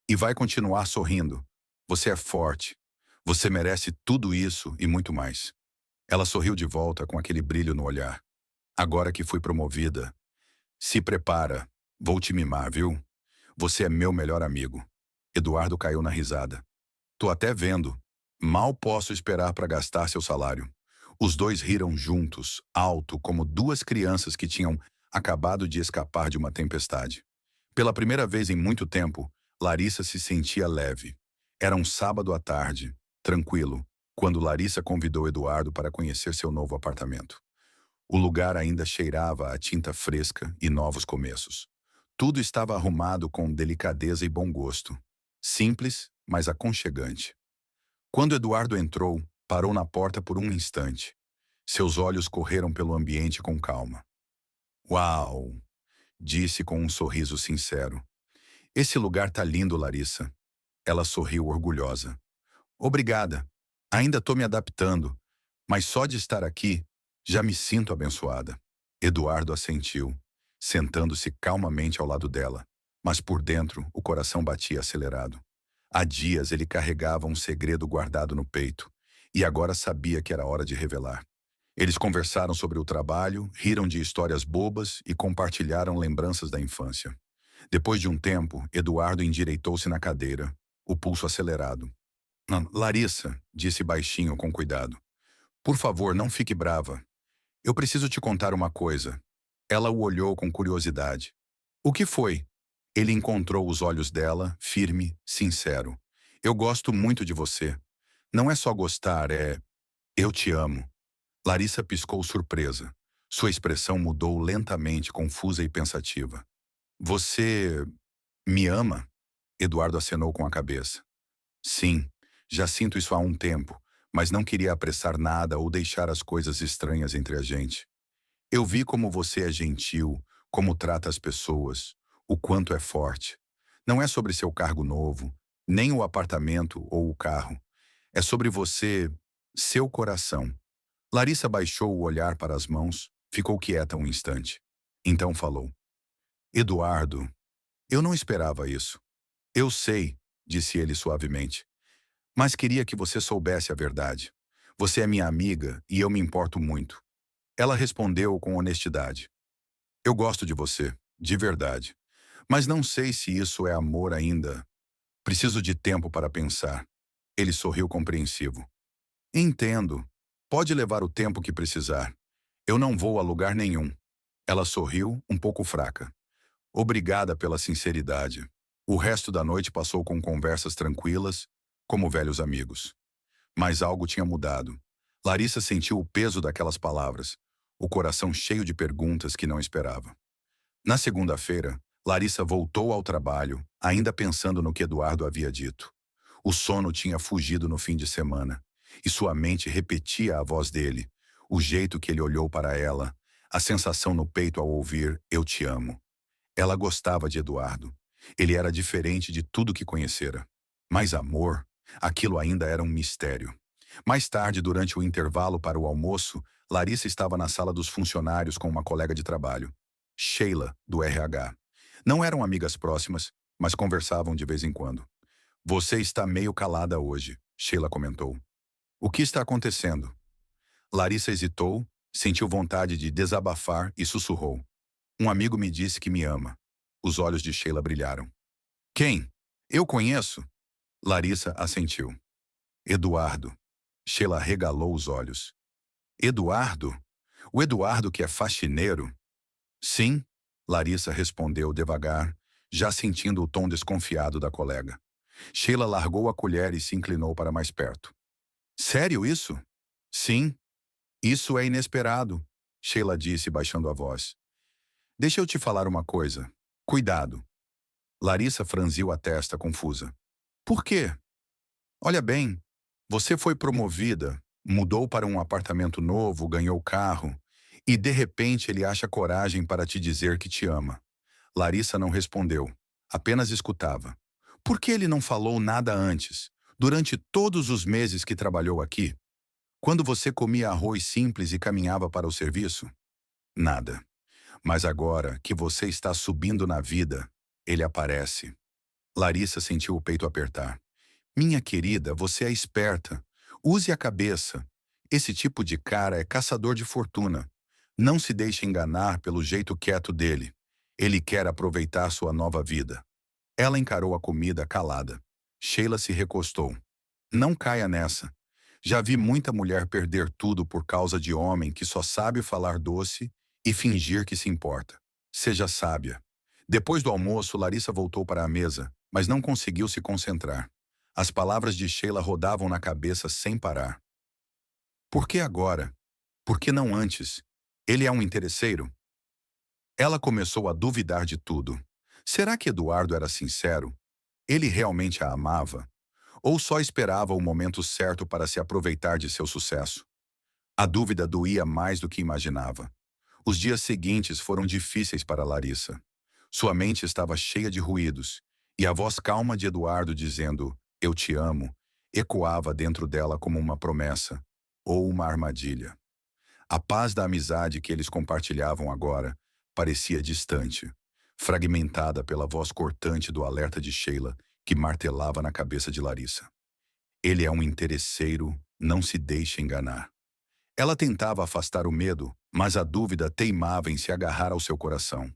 E vai continuar sorrindo. Você é forte. Você merece tudo isso e muito mais. Ela sorriu de volta com aquele brilho no olhar. Agora que fui promovida, se prepara. Vou te mimar, viu? Você é meu melhor amigo. Eduardo caiu na risada. Tô até vendo. Mal posso esperar para gastar seu salário. Os dois riram juntos, alto, como duas crianças que tinham acabado de escapar de uma tempestade. Pela primeira vez em muito tempo, Larissa se sentia leve. Era um sábado à tarde, tranquilo, quando Larissa convidou Eduardo para conhecer seu novo apartamento. O lugar ainda cheirava a tinta fresca e novos começos. Tudo estava arrumado com delicadeza e bom gosto. Simples, mas aconchegante. Quando Eduardo entrou, parou na porta por um instante. Seus olhos correram pelo ambiente com calma. Uau! Disse com um sorriso sincero. Esse lugar tá lindo, Larissa. Ela sorriu orgulhosa. Obrigada. Ainda tô me adaptando, mas só de estar aqui, já me sinto abençoada. Eduardo assentiu, sentando-se calmamente ao lado dela, mas por dentro o coração batia acelerado. Há dias ele carregava um segredo guardado no peito, e agora sabia que era hora de revelar. Eles conversaram sobre o trabalho, riram de histórias bobas e compartilharam lembranças da infância. Depois de um tempo, Eduardo endireitou-se na cadeira, o pulso acelerado. Larissa, disse baixinho com cuidado. Por favor, não fique brava. Eu preciso te contar uma coisa. Ela o olhou com curiosidade. O que foi? Ele encontrou os olhos dela, firme, sincero. Eu gosto muito de você. Não é só gostar, é... Eu te amo. Larissa piscou surpresa. Sua expressão mudou lentamente, confusa e pensativa. Você me ama? Eduardo acenou com a cabeça. Sim, já sinto isso há um tempo, mas não queria apressar nada ou deixar as coisas estranhas entre a gente. Eu vi como você é gentil, como trata as pessoas, o quanto é forte. Não é sobre seu cargo novo, nem o apartamento ou o carro. É sobre você, seu coração. Larissa baixou o olhar para as mãos, ficou quieta um instante. Então falou: Eduardo, eu não esperava isso. Eu sei, disse ele suavemente, mas queria que você soubesse a verdade. Você é minha amiga e eu me importo muito. Ela respondeu com honestidade. Eu gosto de você, de verdade. Mas não sei se isso é amor ainda. Preciso de tempo para pensar. Ele sorriu compreensivo. Entendo. Pode levar o tempo que precisar. Eu não vou a lugar nenhum. Ela sorriu, um pouco fraca. Obrigada pela sinceridade. O resto da noite passou com conversas tranquilas, como velhos amigos. Mas algo tinha mudado. Larissa sentiu o peso daquelas palavras, o coração cheio de perguntas que não esperava. Na segunda-feira, Larissa voltou ao trabalho, ainda pensando no que Eduardo havia dito. O sono tinha fugido no fim de semana, e sua mente repetia a voz dele, o jeito que ele olhou para ela, a sensação no peito ao ouvir "Eu te amo". Ela gostava de Eduardo. Ele era diferente de tudo que conhecera. Mas amor, aquilo ainda era um mistério. Mais tarde, durante o intervalo para o almoço, Larissa estava na sala dos funcionários com uma colega de trabalho, Sheila, do RH. Não eram amigas próximas, mas conversavam de vez em quando. Você está meio calada hoje, Sheila comentou. O que está acontecendo? Larissa hesitou, sentiu vontade de desabafar e sussurrou. Um amigo me disse que me ama. Os olhos de Sheila brilharam. Quem? Eu conheço? Larissa assentiu. Eduardo. Sheila regalou os olhos. Eduardo? O Eduardo que é faxineiro? Sim, Larissa respondeu devagar, já sentindo o tom desconfiado da colega. Sheila largou a colher e se inclinou para mais perto. Sério isso? Sim, isso é inesperado, Sheila disse baixando a voz. Deixa eu te falar uma coisa. Cuidado. Larissa franziu a testa confusa. Por quê? Olha bem, você foi promovida, mudou para um apartamento novo, ganhou carro, e de repente ele acha coragem para te dizer que te ama. Larissa não respondeu, apenas escutava. Por que ele não falou nada antes, durante todos os meses que trabalhou aqui? Quando você comia arroz simples e caminhava para o serviço? Nada. Mas agora que você está subindo na vida, ele aparece. Larissa sentiu o peito apertar. Minha querida, você é esperta. Use a cabeça. Esse tipo de cara é caçador de fortuna. Não se deixe enganar pelo jeito quieto dele. Ele quer aproveitar sua nova vida. Ela encarou a comida calada. Sheila se recostou. Não caia nessa. Já vi muita mulher perder tudo por causa de homem que só sabe falar doce e fingir que se importa. Seja sábia. Depois do almoço, Larissa voltou para a mesa, mas não conseguiu se concentrar. As palavras de Sheila rodavam na cabeça sem parar. Por que agora? Por que não antes? Ele é um interesseiro? Ela começou a duvidar de tudo. Será que Eduardo era sincero? Ele realmente a amava? Ou só esperava o momento certo para se aproveitar de seu sucesso? A dúvida doía mais do que imaginava. Os dias seguintes foram difíceis para Larissa. Sua mente estava cheia de ruídos, e a voz calma de Eduardo dizendo "Eu te amo" ecoava dentro dela como uma promessa ou uma armadilha. A paz da amizade que eles compartilhavam agora parecia distante, fragmentada pela voz cortante do alerta de Sheila que martelava na cabeça de Larissa. Ele é um interesseiro, não se deixe enganar. Ela tentava afastar o medo, mas a dúvida teimava em se agarrar ao seu coração.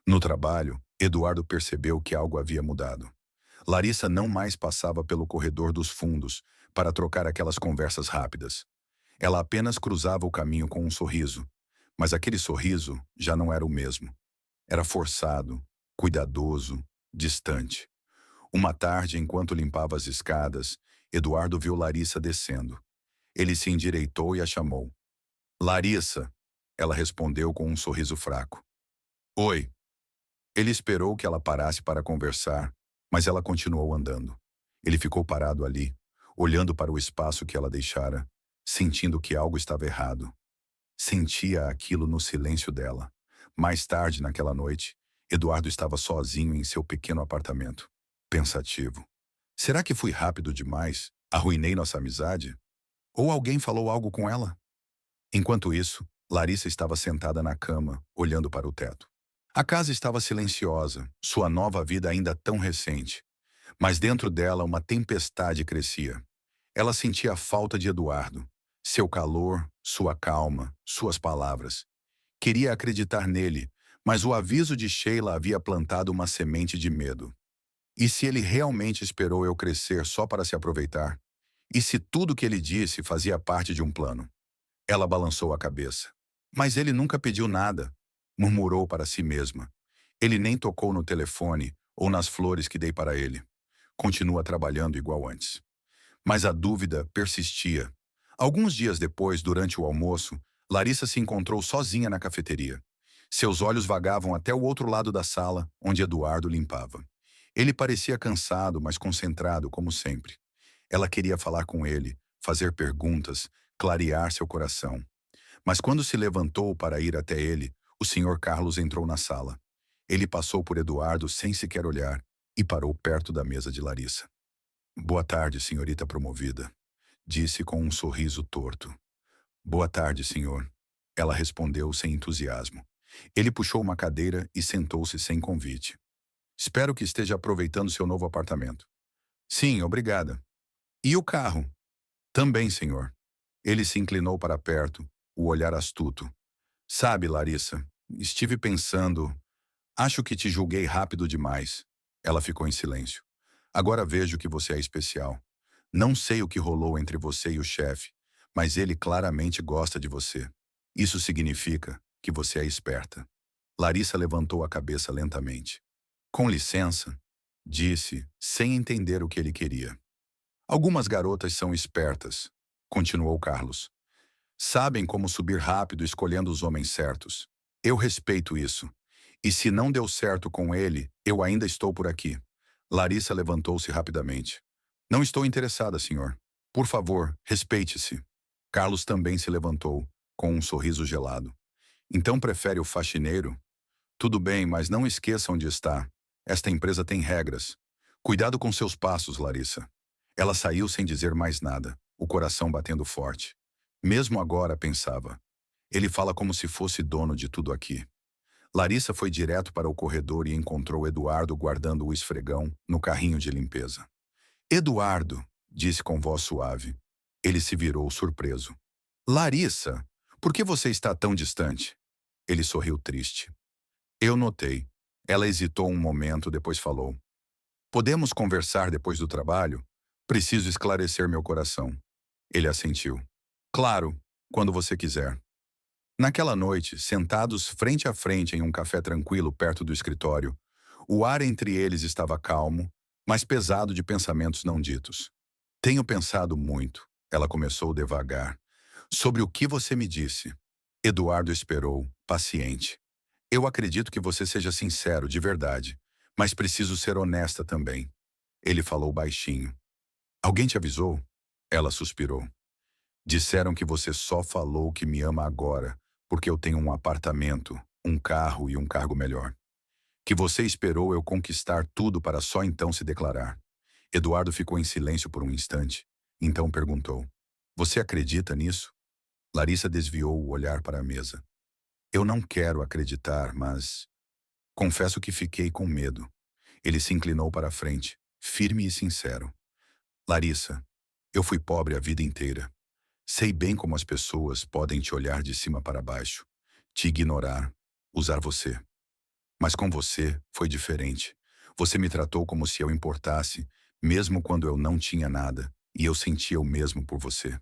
No trabalho, Eduardo percebeu que algo havia mudado. Larissa não mais passava pelo corredor dos fundos para trocar aquelas conversas rápidas. Ela apenas cruzava o caminho com um sorriso, mas aquele sorriso já não era o mesmo. Era forçado, cuidadoso, distante. Uma tarde, enquanto limpava as escadas, Eduardo viu Larissa descendo. Ele se endireitou e a chamou. Larissa, ela respondeu com um sorriso fraco. Oi. Ele esperou que ela parasse para conversar, mas ela continuou andando. Ele ficou parado ali, olhando para o espaço que ela deixara, sentindo que algo estava errado. Sentia aquilo no silêncio dela. Mais tarde, naquela noite, Eduardo estava sozinho em seu pequeno apartamento, pensativo. Será que fui rápido demais? Arruinei nossa amizade? Ou alguém falou algo com ela? Enquanto isso, Larissa estava sentada na cama, olhando para o teto. A casa estava silenciosa, sua nova vida ainda tão recente. Mas dentro dela uma tempestade crescia. Ela sentia a falta de Eduardo, seu calor, sua calma, suas palavras. Queria acreditar nele, mas o aviso de Sheila havia plantado uma semente de medo. E se ele realmente esperou eu crescer só para se aproveitar? E se tudo que ele disse fazia parte de um plano? Ela balançou a cabeça. Mas ele nunca pediu nada, murmurou para si mesma. Ele nem tocou no telefone ou nas flores que dei para ele. Continua trabalhando igual antes. Mas a dúvida persistia. Alguns dias depois, durante o almoço, Larissa se encontrou sozinha na cafeteria. Seus olhos vagavam até o outro lado da sala, onde Eduardo limpava. Ele parecia cansado, mas concentrado, como sempre. Ela queria falar com ele, fazer perguntas, clarear seu coração. Mas quando se levantou para ir até ele, o senhor Carlos entrou na sala. Ele passou por Eduardo sem sequer olhar e parou perto da mesa de Larissa. Boa tarde, senhorita promovida, disse com um sorriso torto. Boa tarde, senhor. Ela respondeu sem entusiasmo. Ele puxou uma cadeira e sentou-se sem convite. Espero que esteja aproveitando seu novo apartamento. Sim, obrigada. E o carro? Também, senhor. Ele se inclinou para perto, o olhar astuto. Sabe, Larissa, estive pensando. Acho que te julguei rápido demais. Ela ficou em silêncio. Agora vejo que você é especial. Não sei o que rolou entre você e o chefe, mas ele claramente gosta de você. Isso significa que você é esperta. Larissa levantou a cabeça lentamente. Com licença, disse, sem entender o que ele queria. Algumas garotas são espertas, continuou Carlos. Sabem como subir rápido escolhendo os homens certos. Eu respeito isso. E se não deu certo com ele, eu ainda estou por aqui. Larissa levantou-se rapidamente. Não estou interessada, senhor. Por favor, respeite-se. Carlos também se levantou, com um sorriso gelado. Então prefere o faxineiro? Tudo bem, mas não esqueça onde está. Esta empresa tem regras. Cuidado com seus passos, Larissa. Ela saiu sem dizer mais nada, o coração batendo forte. Mesmo agora, pensava. Ele fala como se fosse dono de tudo aqui. Larissa foi direto para o corredor e encontrou Eduardo guardando o esfregão no carrinho de limpeza. Eduardo, disse com voz suave. Ele se virou surpreso. Larissa, por que você está tão distante? Ele sorriu triste. Eu notei. Ela hesitou um momento, depois falou. Podemos conversar depois do trabalho? Preciso esclarecer meu coração. Ele assentiu. Claro, quando você quiser. Naquela noite, sentados frente a frente em um café tranquilo perto do escritório, o ar entre eles estava calmo, mas pesado de pensamentos não ditos. Tenho pensado muito, ela começou devagar, sobre o que você me disse. Eduardo esperou, paciente. Eu acredito que você seja sincero, de verdade, mas preciso ser honesta também. Ele falou baixinho. Alguém te avisou? Ela suspirou. Disseram que você só falou que me ama agora, porque eu tenho um apartamento, um carro e um cargo melhor. Que você esperou eu conquistar tudo para só então se declarar. Eduardo ficou em silêncio por um instante. Então perguntou. Você acredita nisso? Larissa desviou o olhar para a mesa. Eu não quero acreditar, mas... Confesso que fiquei com medo. Ele se inclinou para a frente, firme e sincero. Larissa, eu fui pobre a vida inteira. Sei bem como as pessoas podem te olhar de cima para baixo, te ignorar, usar você. Mas com você foi diferente. Você me tratou como se eu importasse, mesmo quando eu não tinha nada, e eu sentia o mesmo por você.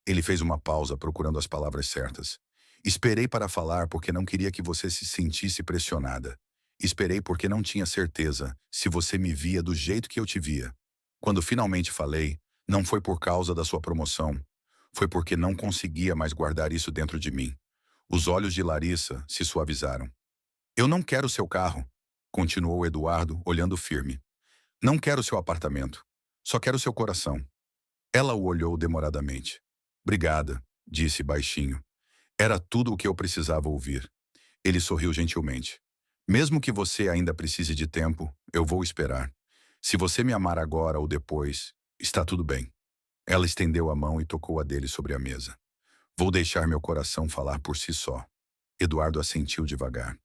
Ele fez uma pausa procurando as palavras certas. Esperei para falar porque não queria que você se sentisse pressionada. Esperei porque não tinha certeza se você me via do jeito que eu te via. Quando finalmente falei, não foi por causa da sua promoção. Foi porque não conseguia mais guardar isso dentro de mim. Os olhos de Larissa se suavizaram. Eu não quero seu carro, continuou Eduardo, olhando firme. Não quero seu apartamento. Só quero seu coração. Ela o olhou demoradamente. Obrigada, disse baixinho. Era tudo o que eu precisava ouvir. Ele sorriu gentilmente. Mesmo que você ainda precise de tempo, eu vou esperar. Se você me amar agora ou depois, está tudo bem. Ela estendeu a mão e tocou a dele sobre a mesa. Vou deixar meu coração falar por si só. Eduardo assentiu devagar.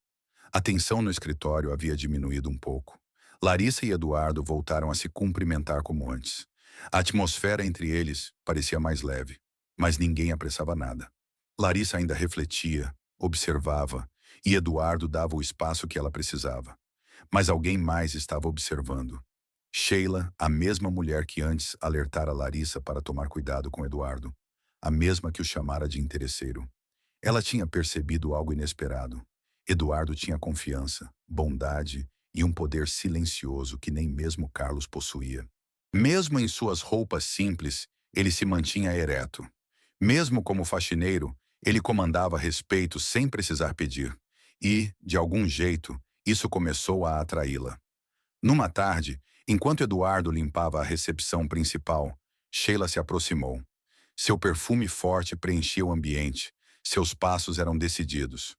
A tensão no escritório havia diminuído um pouco. Larissa e Eduardo voltaram a se cumprimentar como antes. A atmosfera entre eles parecia mais leve, mas ninguém apressava nada. Larissa ainda refletia, observava, e Eduardo dava o espaço que ela precisava. Mas alguém mais estava observando. Sheila, a mesma mulher que antes alertara Larissa para tomar cuidado com Eduardo, a mesma que o chamara de interesseiro. Ela tinha percebido algo inesperado. Eduardo tinha confiança, bondade e um poder silencioso que nem mesmo Carlos possuía. Mesmo em suas roupas simples, ele se mantinha ereto. Mesmo como faxineiro, ele comandava respeito sem precisar pedir. E, de algum jeito, isso começou a atraí-la. Numa tarde, enquanto Eduardo limpava a recepção principal, Sheila se aproximou. Seu perfume forte preenchia o ambiente. Seus passos eram decididos.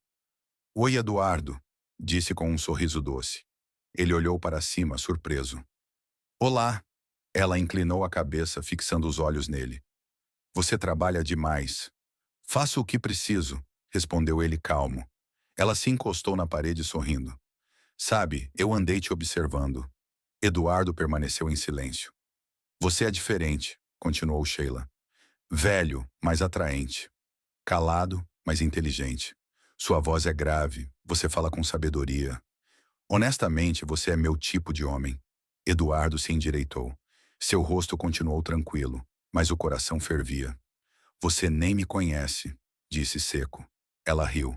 Oi, Eduardo, disse com um sorriso doce. Ele olhou para cima, surpreso. Olá. Ela inclinou a cabeça, fixando os olhos nele. Você trabalha demais. Faço o que preciso, respondeu ele calmo. Ela se encostou na parede sorrindo. Sabe, eu andei te observando. Eduardo permaneceu em silêncio. Você é diferente, continuou Sheila. Velho, mas atraente. Calado, mas inteligente. Sua voz é grave, você fala com sabedoria. Honestamente, você é meu tipo de homem. Eduardo se endireitou. Seu rosto continuou tranquilo, mas o coração fervia. Você nem me conhece, disse seco. Ela riu.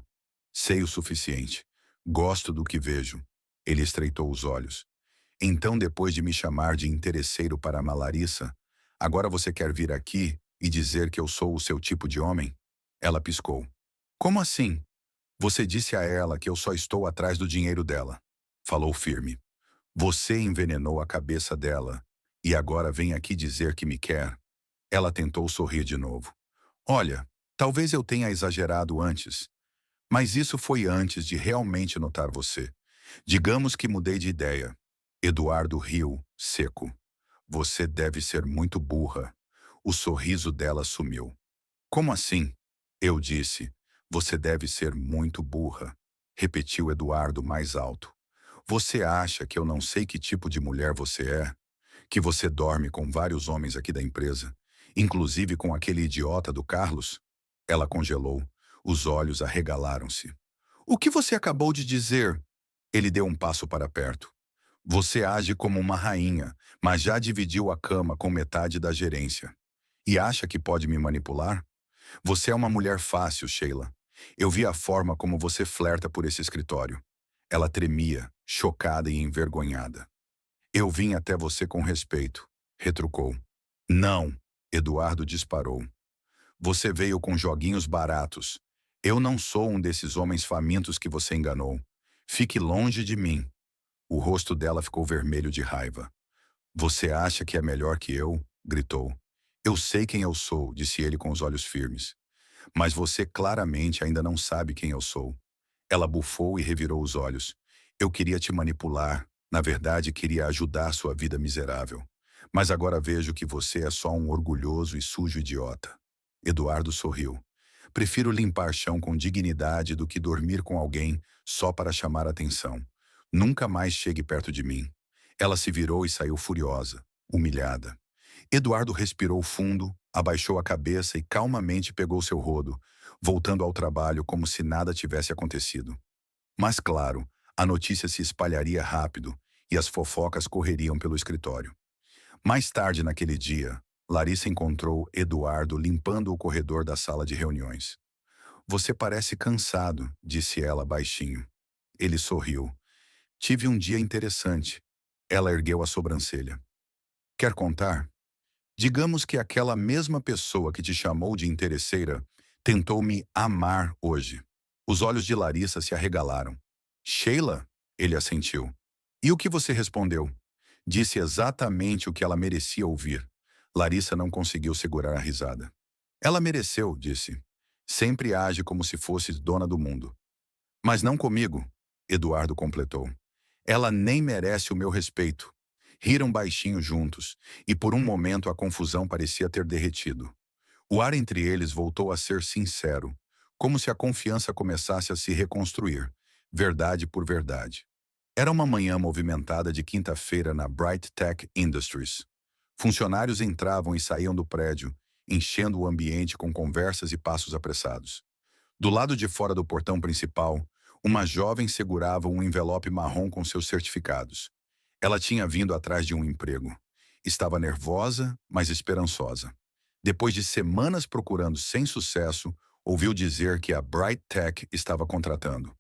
Sei o suficiente. Gosto do que vejo. Ele estreitou os olhos. Então, depois de me chamar de interesseiro para a Larissa, agora você quer vir aqui e dizer que eu sou o seu tipo de homem? Ela piscou. Como assim? Você disse a ela que eu só estou atrás do dinheiro dela. Falou firme. Você envenenou a cabeça dela e agora vem aqui dizer que me quer. Ela tentou sorrir de novo. Olha, talvez eu tenha exagerado antes, mas isso foi antes de realmente notar você. Digamos que mudei de ideia. Eduardo riu, seco. Você deve ser muito burra. O sorriso dela sumiu. Como assim? Eu disse. Você deve ser muito burra. Repetiu Eduardo mais alto. Você acha que eu não sei que tipo de mulher você é? Que você dorme com vários homens aqui da empresa, inclusive com aquele idiota do Carlos? Ela congelou. Os olhos arregalaram-se. O que você acabou de dizer? Ele deu um passo para perto. Você age como uma rainha, mas já dividiu a cama com metade da gerência. E acha que pode me manipular? Você é uma mulher fácil, Sheila. Eu vi a forma como você flerta por esse escritório. Ela tremia, chocada e envergonhada. Eu vim até você com respeito, retrucou. Não, Eduardo disparou. Você veio com joguinhos baratos. Eu não sou um desses homens famintos que você enganou. Fique longe de mim. O rosto dela ficou vermelho de raiva. Você acha que é melhor que eu? Gritou. Eu sei quem eu sou, disse ele com os olhos firmes. Mas você claramente ainda não sabe quem eu sou. Ela bufou e revirou os olhos. Eu queria te manipular. Na verdade, queria ajudar sua vida miserável. Mas agora vejo que você é só um orgulhoso e sujo idiota. Eduardo sorriu. Prefiro limpar chão com dignidade do que dormir com alguém só para chamar atenção. Nunca mais chegue perto de mim. Ela se virou e saiu furiosa, humilhada. Eduardo respirou fundo, abaixou a cabeça e calmamente pegou seu rodo, voltando ao trabalho como se nada tivesse acontecido. Mas claro, a notícia se espalharia rápido e as fofocas correriam pelo escritório. Mais tarde naquele dia, Larissa encontrou Eduardo limpando o corredor da sala de reuniões. Você parece cansado, disse ela baixinho. Ele sorriu. Tive um dia interessante. Ela ergueu a sobrancelha. Quer contar? Digamos que aquela mesma pessoa que te chamou de interesseira tentou me amar hoje. Os olhos de Larissa se arregalaram. Sheila? Ele assentiu. E o que você respondeu? Disse exatamente o que ela merecia ouvir. Larissa não conseguiu segurar a risada. Ela mereceu, disse. Sempre age como se fosse dona do mundo. Mas não comigo, Eduardo completou. Ela nem merece o meu respeito. Riram baixinho juntos, e por um momento a confusão parecia ter derretido. O ar entre eles voltou a ser sincero, como se a confiança começasse a se reconstruir, verdade por verdade. Era uma manhã movimentada de quinta-feira na Bright Tech Industries. Funcionários entravam e saíam do prédio, enchendo o ambiente com conversas e passos apressados. Do lado de fora do portão principal, uma jovem segurava um envelope marrom com seus certificados. Ela tinha vindo atrás de um emprego. Estava nervosa, mas esperançosa. Depois de semanas procurando sem sucesso, ouviu dizer que a Bright Tech estava contratando.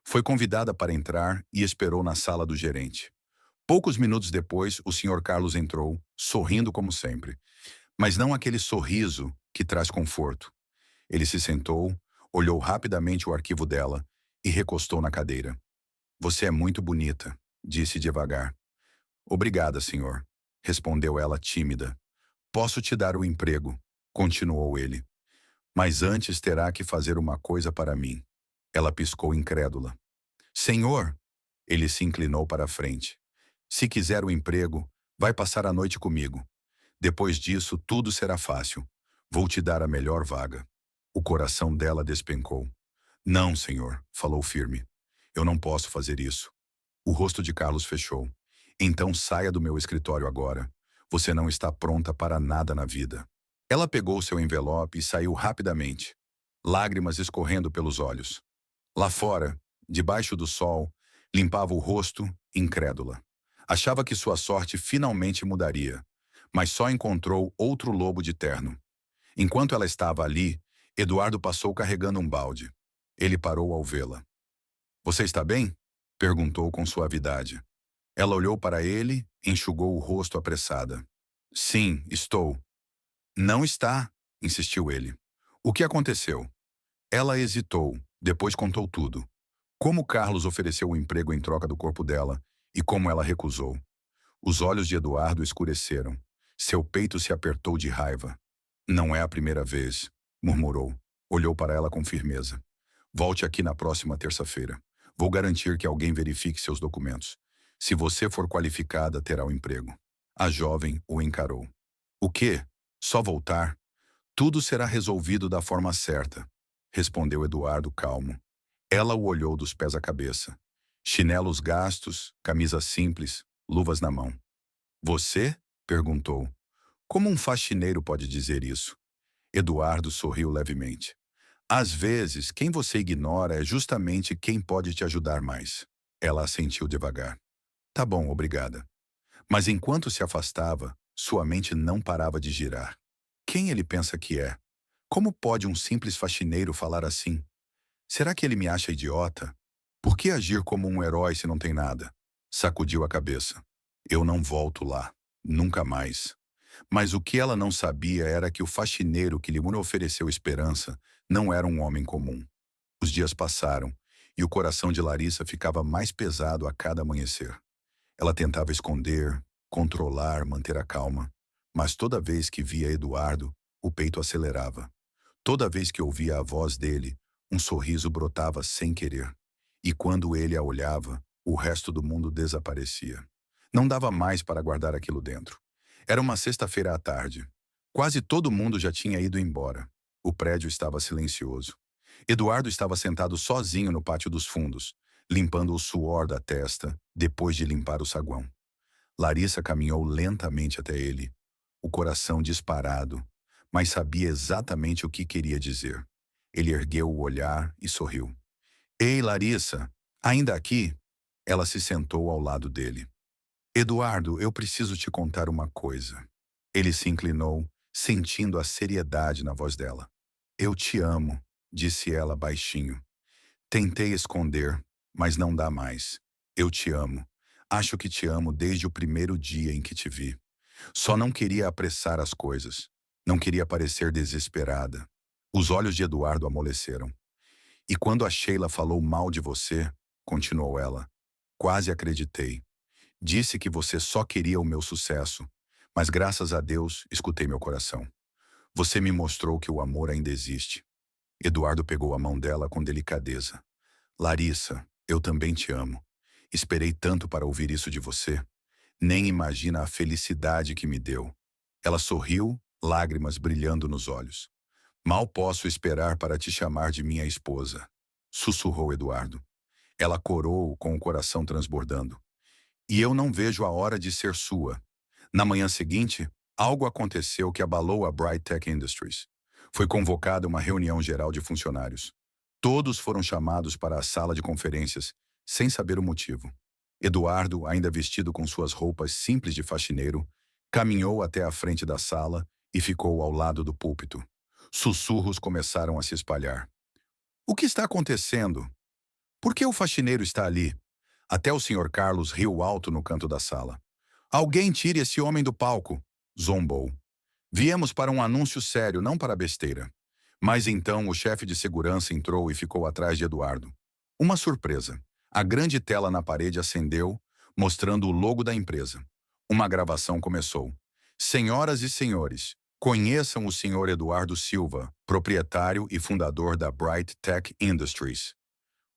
Foi convidada para entrar e esperou na sala do gerente. Poucos minutos depois, o Sr. Carlos entrou, sorrindo como sempre. Mas não aquele sorriso que traz conforto. Ele se sentou, olhou rapidamente o arquivo dela e recostou na cadeira. Você é muito bonita, disse devagar. Obrigada, senhor, respondeu ela tímida. Posso te dar o emprego, continuou ele. Mas antes terá que fazer uma coisa para mim. Ela piscou incrédula. Senhor, ele se inclinou para a frente. Se quiser o emprego, vai passar a noite comigo. Depois disso, tudo será fácil. Vou te dar a melhor vaga. O coração dela despencou. Não, senhor, falou firme. Eu não posso fazer isso. O rosto de Carlos fechou. Então saia do meu escritório agora. Você não está pronta para nada na vida. Ela pegou seu envelope e saiu rapidamente, lágrimas escorrendo pelos olhos. Lá fora, debaixo do sol, limpava o rosto, incrédula. Achava que sua sorte finalmente mudaria, mas só encontrou outro lobo de terno. Enquanto ela estava ali, Eduardo passou carregando um balde. Ele parou ao vê-la. Você está bem? Perguntou com suavidade. Ela olhou para ele, enxugou o rosto apressada. Sim, estou. Não está, insistiu ele. O que aconteceu? Ela hesitou, depois contou tudo. Como Carlos ofereceu o emprego em troca do corpo dela e como ela recusou. Os olhos de Eduardo escureceram. Seu peito se apertou de raiva. Não é a primeira vez, murmurou. Olhou para ela com firmeza. Volte aqui na próxima terça-feira. Vou garantir que alguém verifique seus documentos. Se você for qualificada, terá o emprego. A jovem o encarou. O quê? Só voltar? Tudo será resolvido da forma certa, respondeu Eduardo calmo. Ela o olhou dos pés à cabeça. Chinelos gastos, camisa simples, luvas na mão. Você? Perguntou. Como um faxineiro pode dizer isso? Eduardo sorriu levemente. Às vezes, quem você ignora é justamente quem pode te ajudar mais. Ela assentiu devagar. Tá bom, obrigada. Mas enquanto se afastava, sua mente não parava de girar. Quem ele pensa que é? Como pode um simples faxineiro falar assim? Será que ele me acha idiota? Por que agir como um herói se não tem nada? Sacudiu a cabeça. Eu não volto lá. Nunca mais. Mas o que ela não sabia era que o faxineiro que lhe ofereceu esperança não era um homem comum. Os dias passaram, e o coração de Larissa ficava mais pesado a cada amanhecer. Ela tentava esconder, controlar, manter a calma. Mas toda vez que via Eduardo, o peito acelerava. Toda vez que ouvia a voz dele, um sorriso brotava sem querer. E quando ele a olhava, o resto do mundo desaparecia. Não dava mais para guardar aquilo dentro. Era uma sexta-feira à tarde. Quase todo mundo já tinha ido embora. O prédio estava silencioso. Eduardo estava sentado sozinho no pátio dos fundos, limpando o suor da testa, depois de limpar o saguão. Larissa caminhou lentamente até ele, o coração disparado, mas sabia exatamente o que queria dizer. Ele ergueu o olhar e sorriu. Ei, Larissa, ainda aqui? Ela se sentou ao lado dele. Eduardo, eu preciso te contar uma coisa. Ele se inclinou, sentindo a seriedade na voz dela. Eu te amo, disse ela baixinho. Tentei esconder, mas não dá mais. Eu te amo. Acho que te amo desde o primeiro dia em que te vi. Só não queria apressar as coisas. Não queria parecer desesperada. Os olhos de Eduardo amoleceram. E quando a Sheila falou mal de você, continuou ela, quase acreditei. Disse que você só queria o meu sucesso, mas graças a Deus escutei meu coração. Você me mostrou que o amor ainda existe. Eduardo pegou a mão dela com delicadeza. Larissa, eu também te amo. Esperei tanto para ouvir isso de você. Nem imagina a felicidade que me deu. Ela sorriu, lágrimas brilhando nos olhos. Mal posso esperar para te chamar de minha esposa, sussurrou Eduardo. Ela corou com o coração transbordando. E eu não vejo a hora de ser sua. Na manhã seguinte, algo aconteceu que abalou a Bright Tech Industries. Foi convocada uma reunião geral de funcionários. Todos foram chamados para a sala de conferências, sem saber o motivo. Eduardo, ainda vestido com suas roupas simples de faxineiro, caminhou até a frente da sala e ficou ao lado do púlpito. Sussurros começaram a se espalhar. O que está acontecendo? Por que o faxineiro está ali? Até o Sr. Carlos riu alto no canto da sala. Alguém tire esse homem do palco, zombou. Viemos para um anúncio sério, não para besteira. Mas então o chefe de segurança entrou e ficou atrás de Eduardo. Uma surpresa. A grande tela na parede acendeu, mostrando o logo da empresa. Uma gravação começou. Senhoras e senhores, conheçam o Sr. Eduardo Silva, proprietário e fundador da Bright Tech Industries.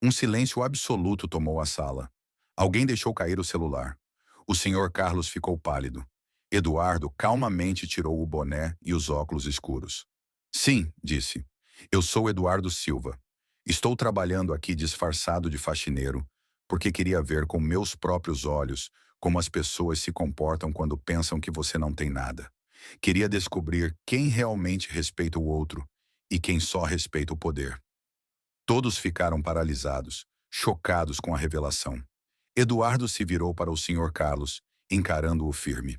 Um silêncio absoluto tomou a sala. Alguém deixou cair o celular. O Sr. Carlos ficou pálido. Eduardo calmamente tirou o boné e os óculos escuros. Sim, disse. Eu sou Eduardo Silva. Estou trabalhando aqui disfarçado de faxineiro, porque queria ver com meus próprios olhos como as pessoas se comportam quando pensam que você não tem nada. Queria descobrir quem realmente respeita o outro e quem só respeita o poder. Todos ficaram paralisados, chocados com a revelação. Eduardo se virou para o Sr. Carlos, encarando-o firme.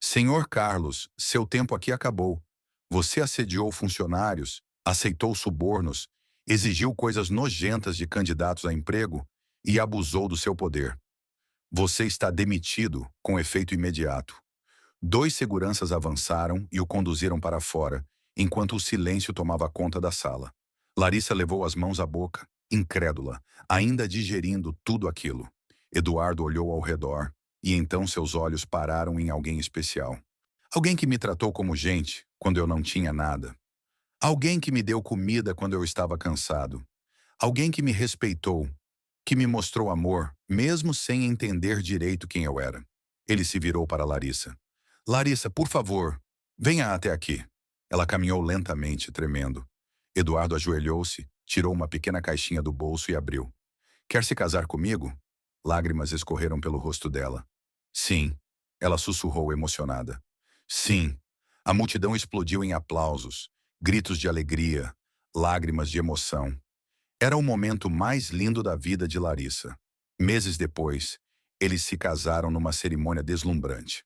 Senhor Carlos, seu tempo aqui acabou. Você assediou funcionários, aceitou subornos, exigiu coisas nojentas de candidatos a emprego e abusou do seu poder. Você está demitido com efeito imediato. 2 seguranças avançaram e o conduziram para fora, enquanto o silêncio tomava conta da sala. Larissa levou as mãos à boca, incrédula, ainda digerindo tudo aquilo. Eduardo olhou ao redor, e então seus olhos pararam em alguém especial. Alguém que me tratou como gente, quando eu não tinha nada. Alguém que me deu comida quando eu estava cansado. Alguém que me respeitou, que me mostrou amor, mesmo sem entender direito quem eu era. Ele se virou para Larissa. Larissa, por favor, venha até aqui. Ela caminhou lentamente, tremendo. Eduardo ajoelhou-se, tirou uma pequena caixinha do bolso e abriu. Quer se casar comigo? Lágrimas escorreram pelo rosto dela. Sim, ela sussurrou emocionada. Sim. A multidão explodiu em aplausos, gritos de alegria, lágrimas de emoção. Era o momento mais lindo da vida de Larissa. Meses depois, eles se casaram numa cerimônia deslumbrante.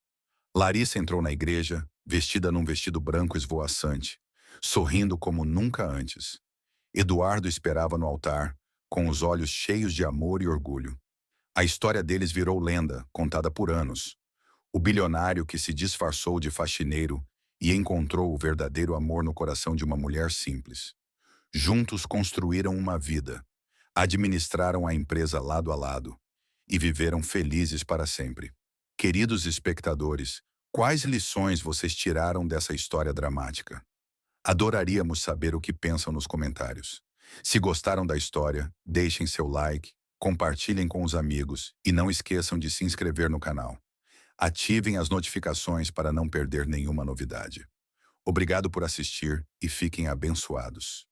Larissa entrou na igreja, vestida num vestido branco esvoaçante, sorrindo como nunca antes. Eduardo esperava no altar, com os olhos cheios de amor e orgulho. A história deles virou lenda, contada por anos. O bilionário que se disfarçou de faxineiro e encontrou o verdadeiro amor no coração de uma mulher simples. Juntos construíram uma vida, administraram a empresa lado a lado e viveram felizes para sempre. Queridos espectadores, quais lições vocês tiraram dessa história dramática? Adoraríamos saber o que pensam nos comentários. Se gostaram da história, deixem seu like, compartilhem com os amigos e não esqueçam de se inscrever no canal. Ativem as notificações para não perder nenhuma novidade. Obrigado por assistir e fiquem abençoados.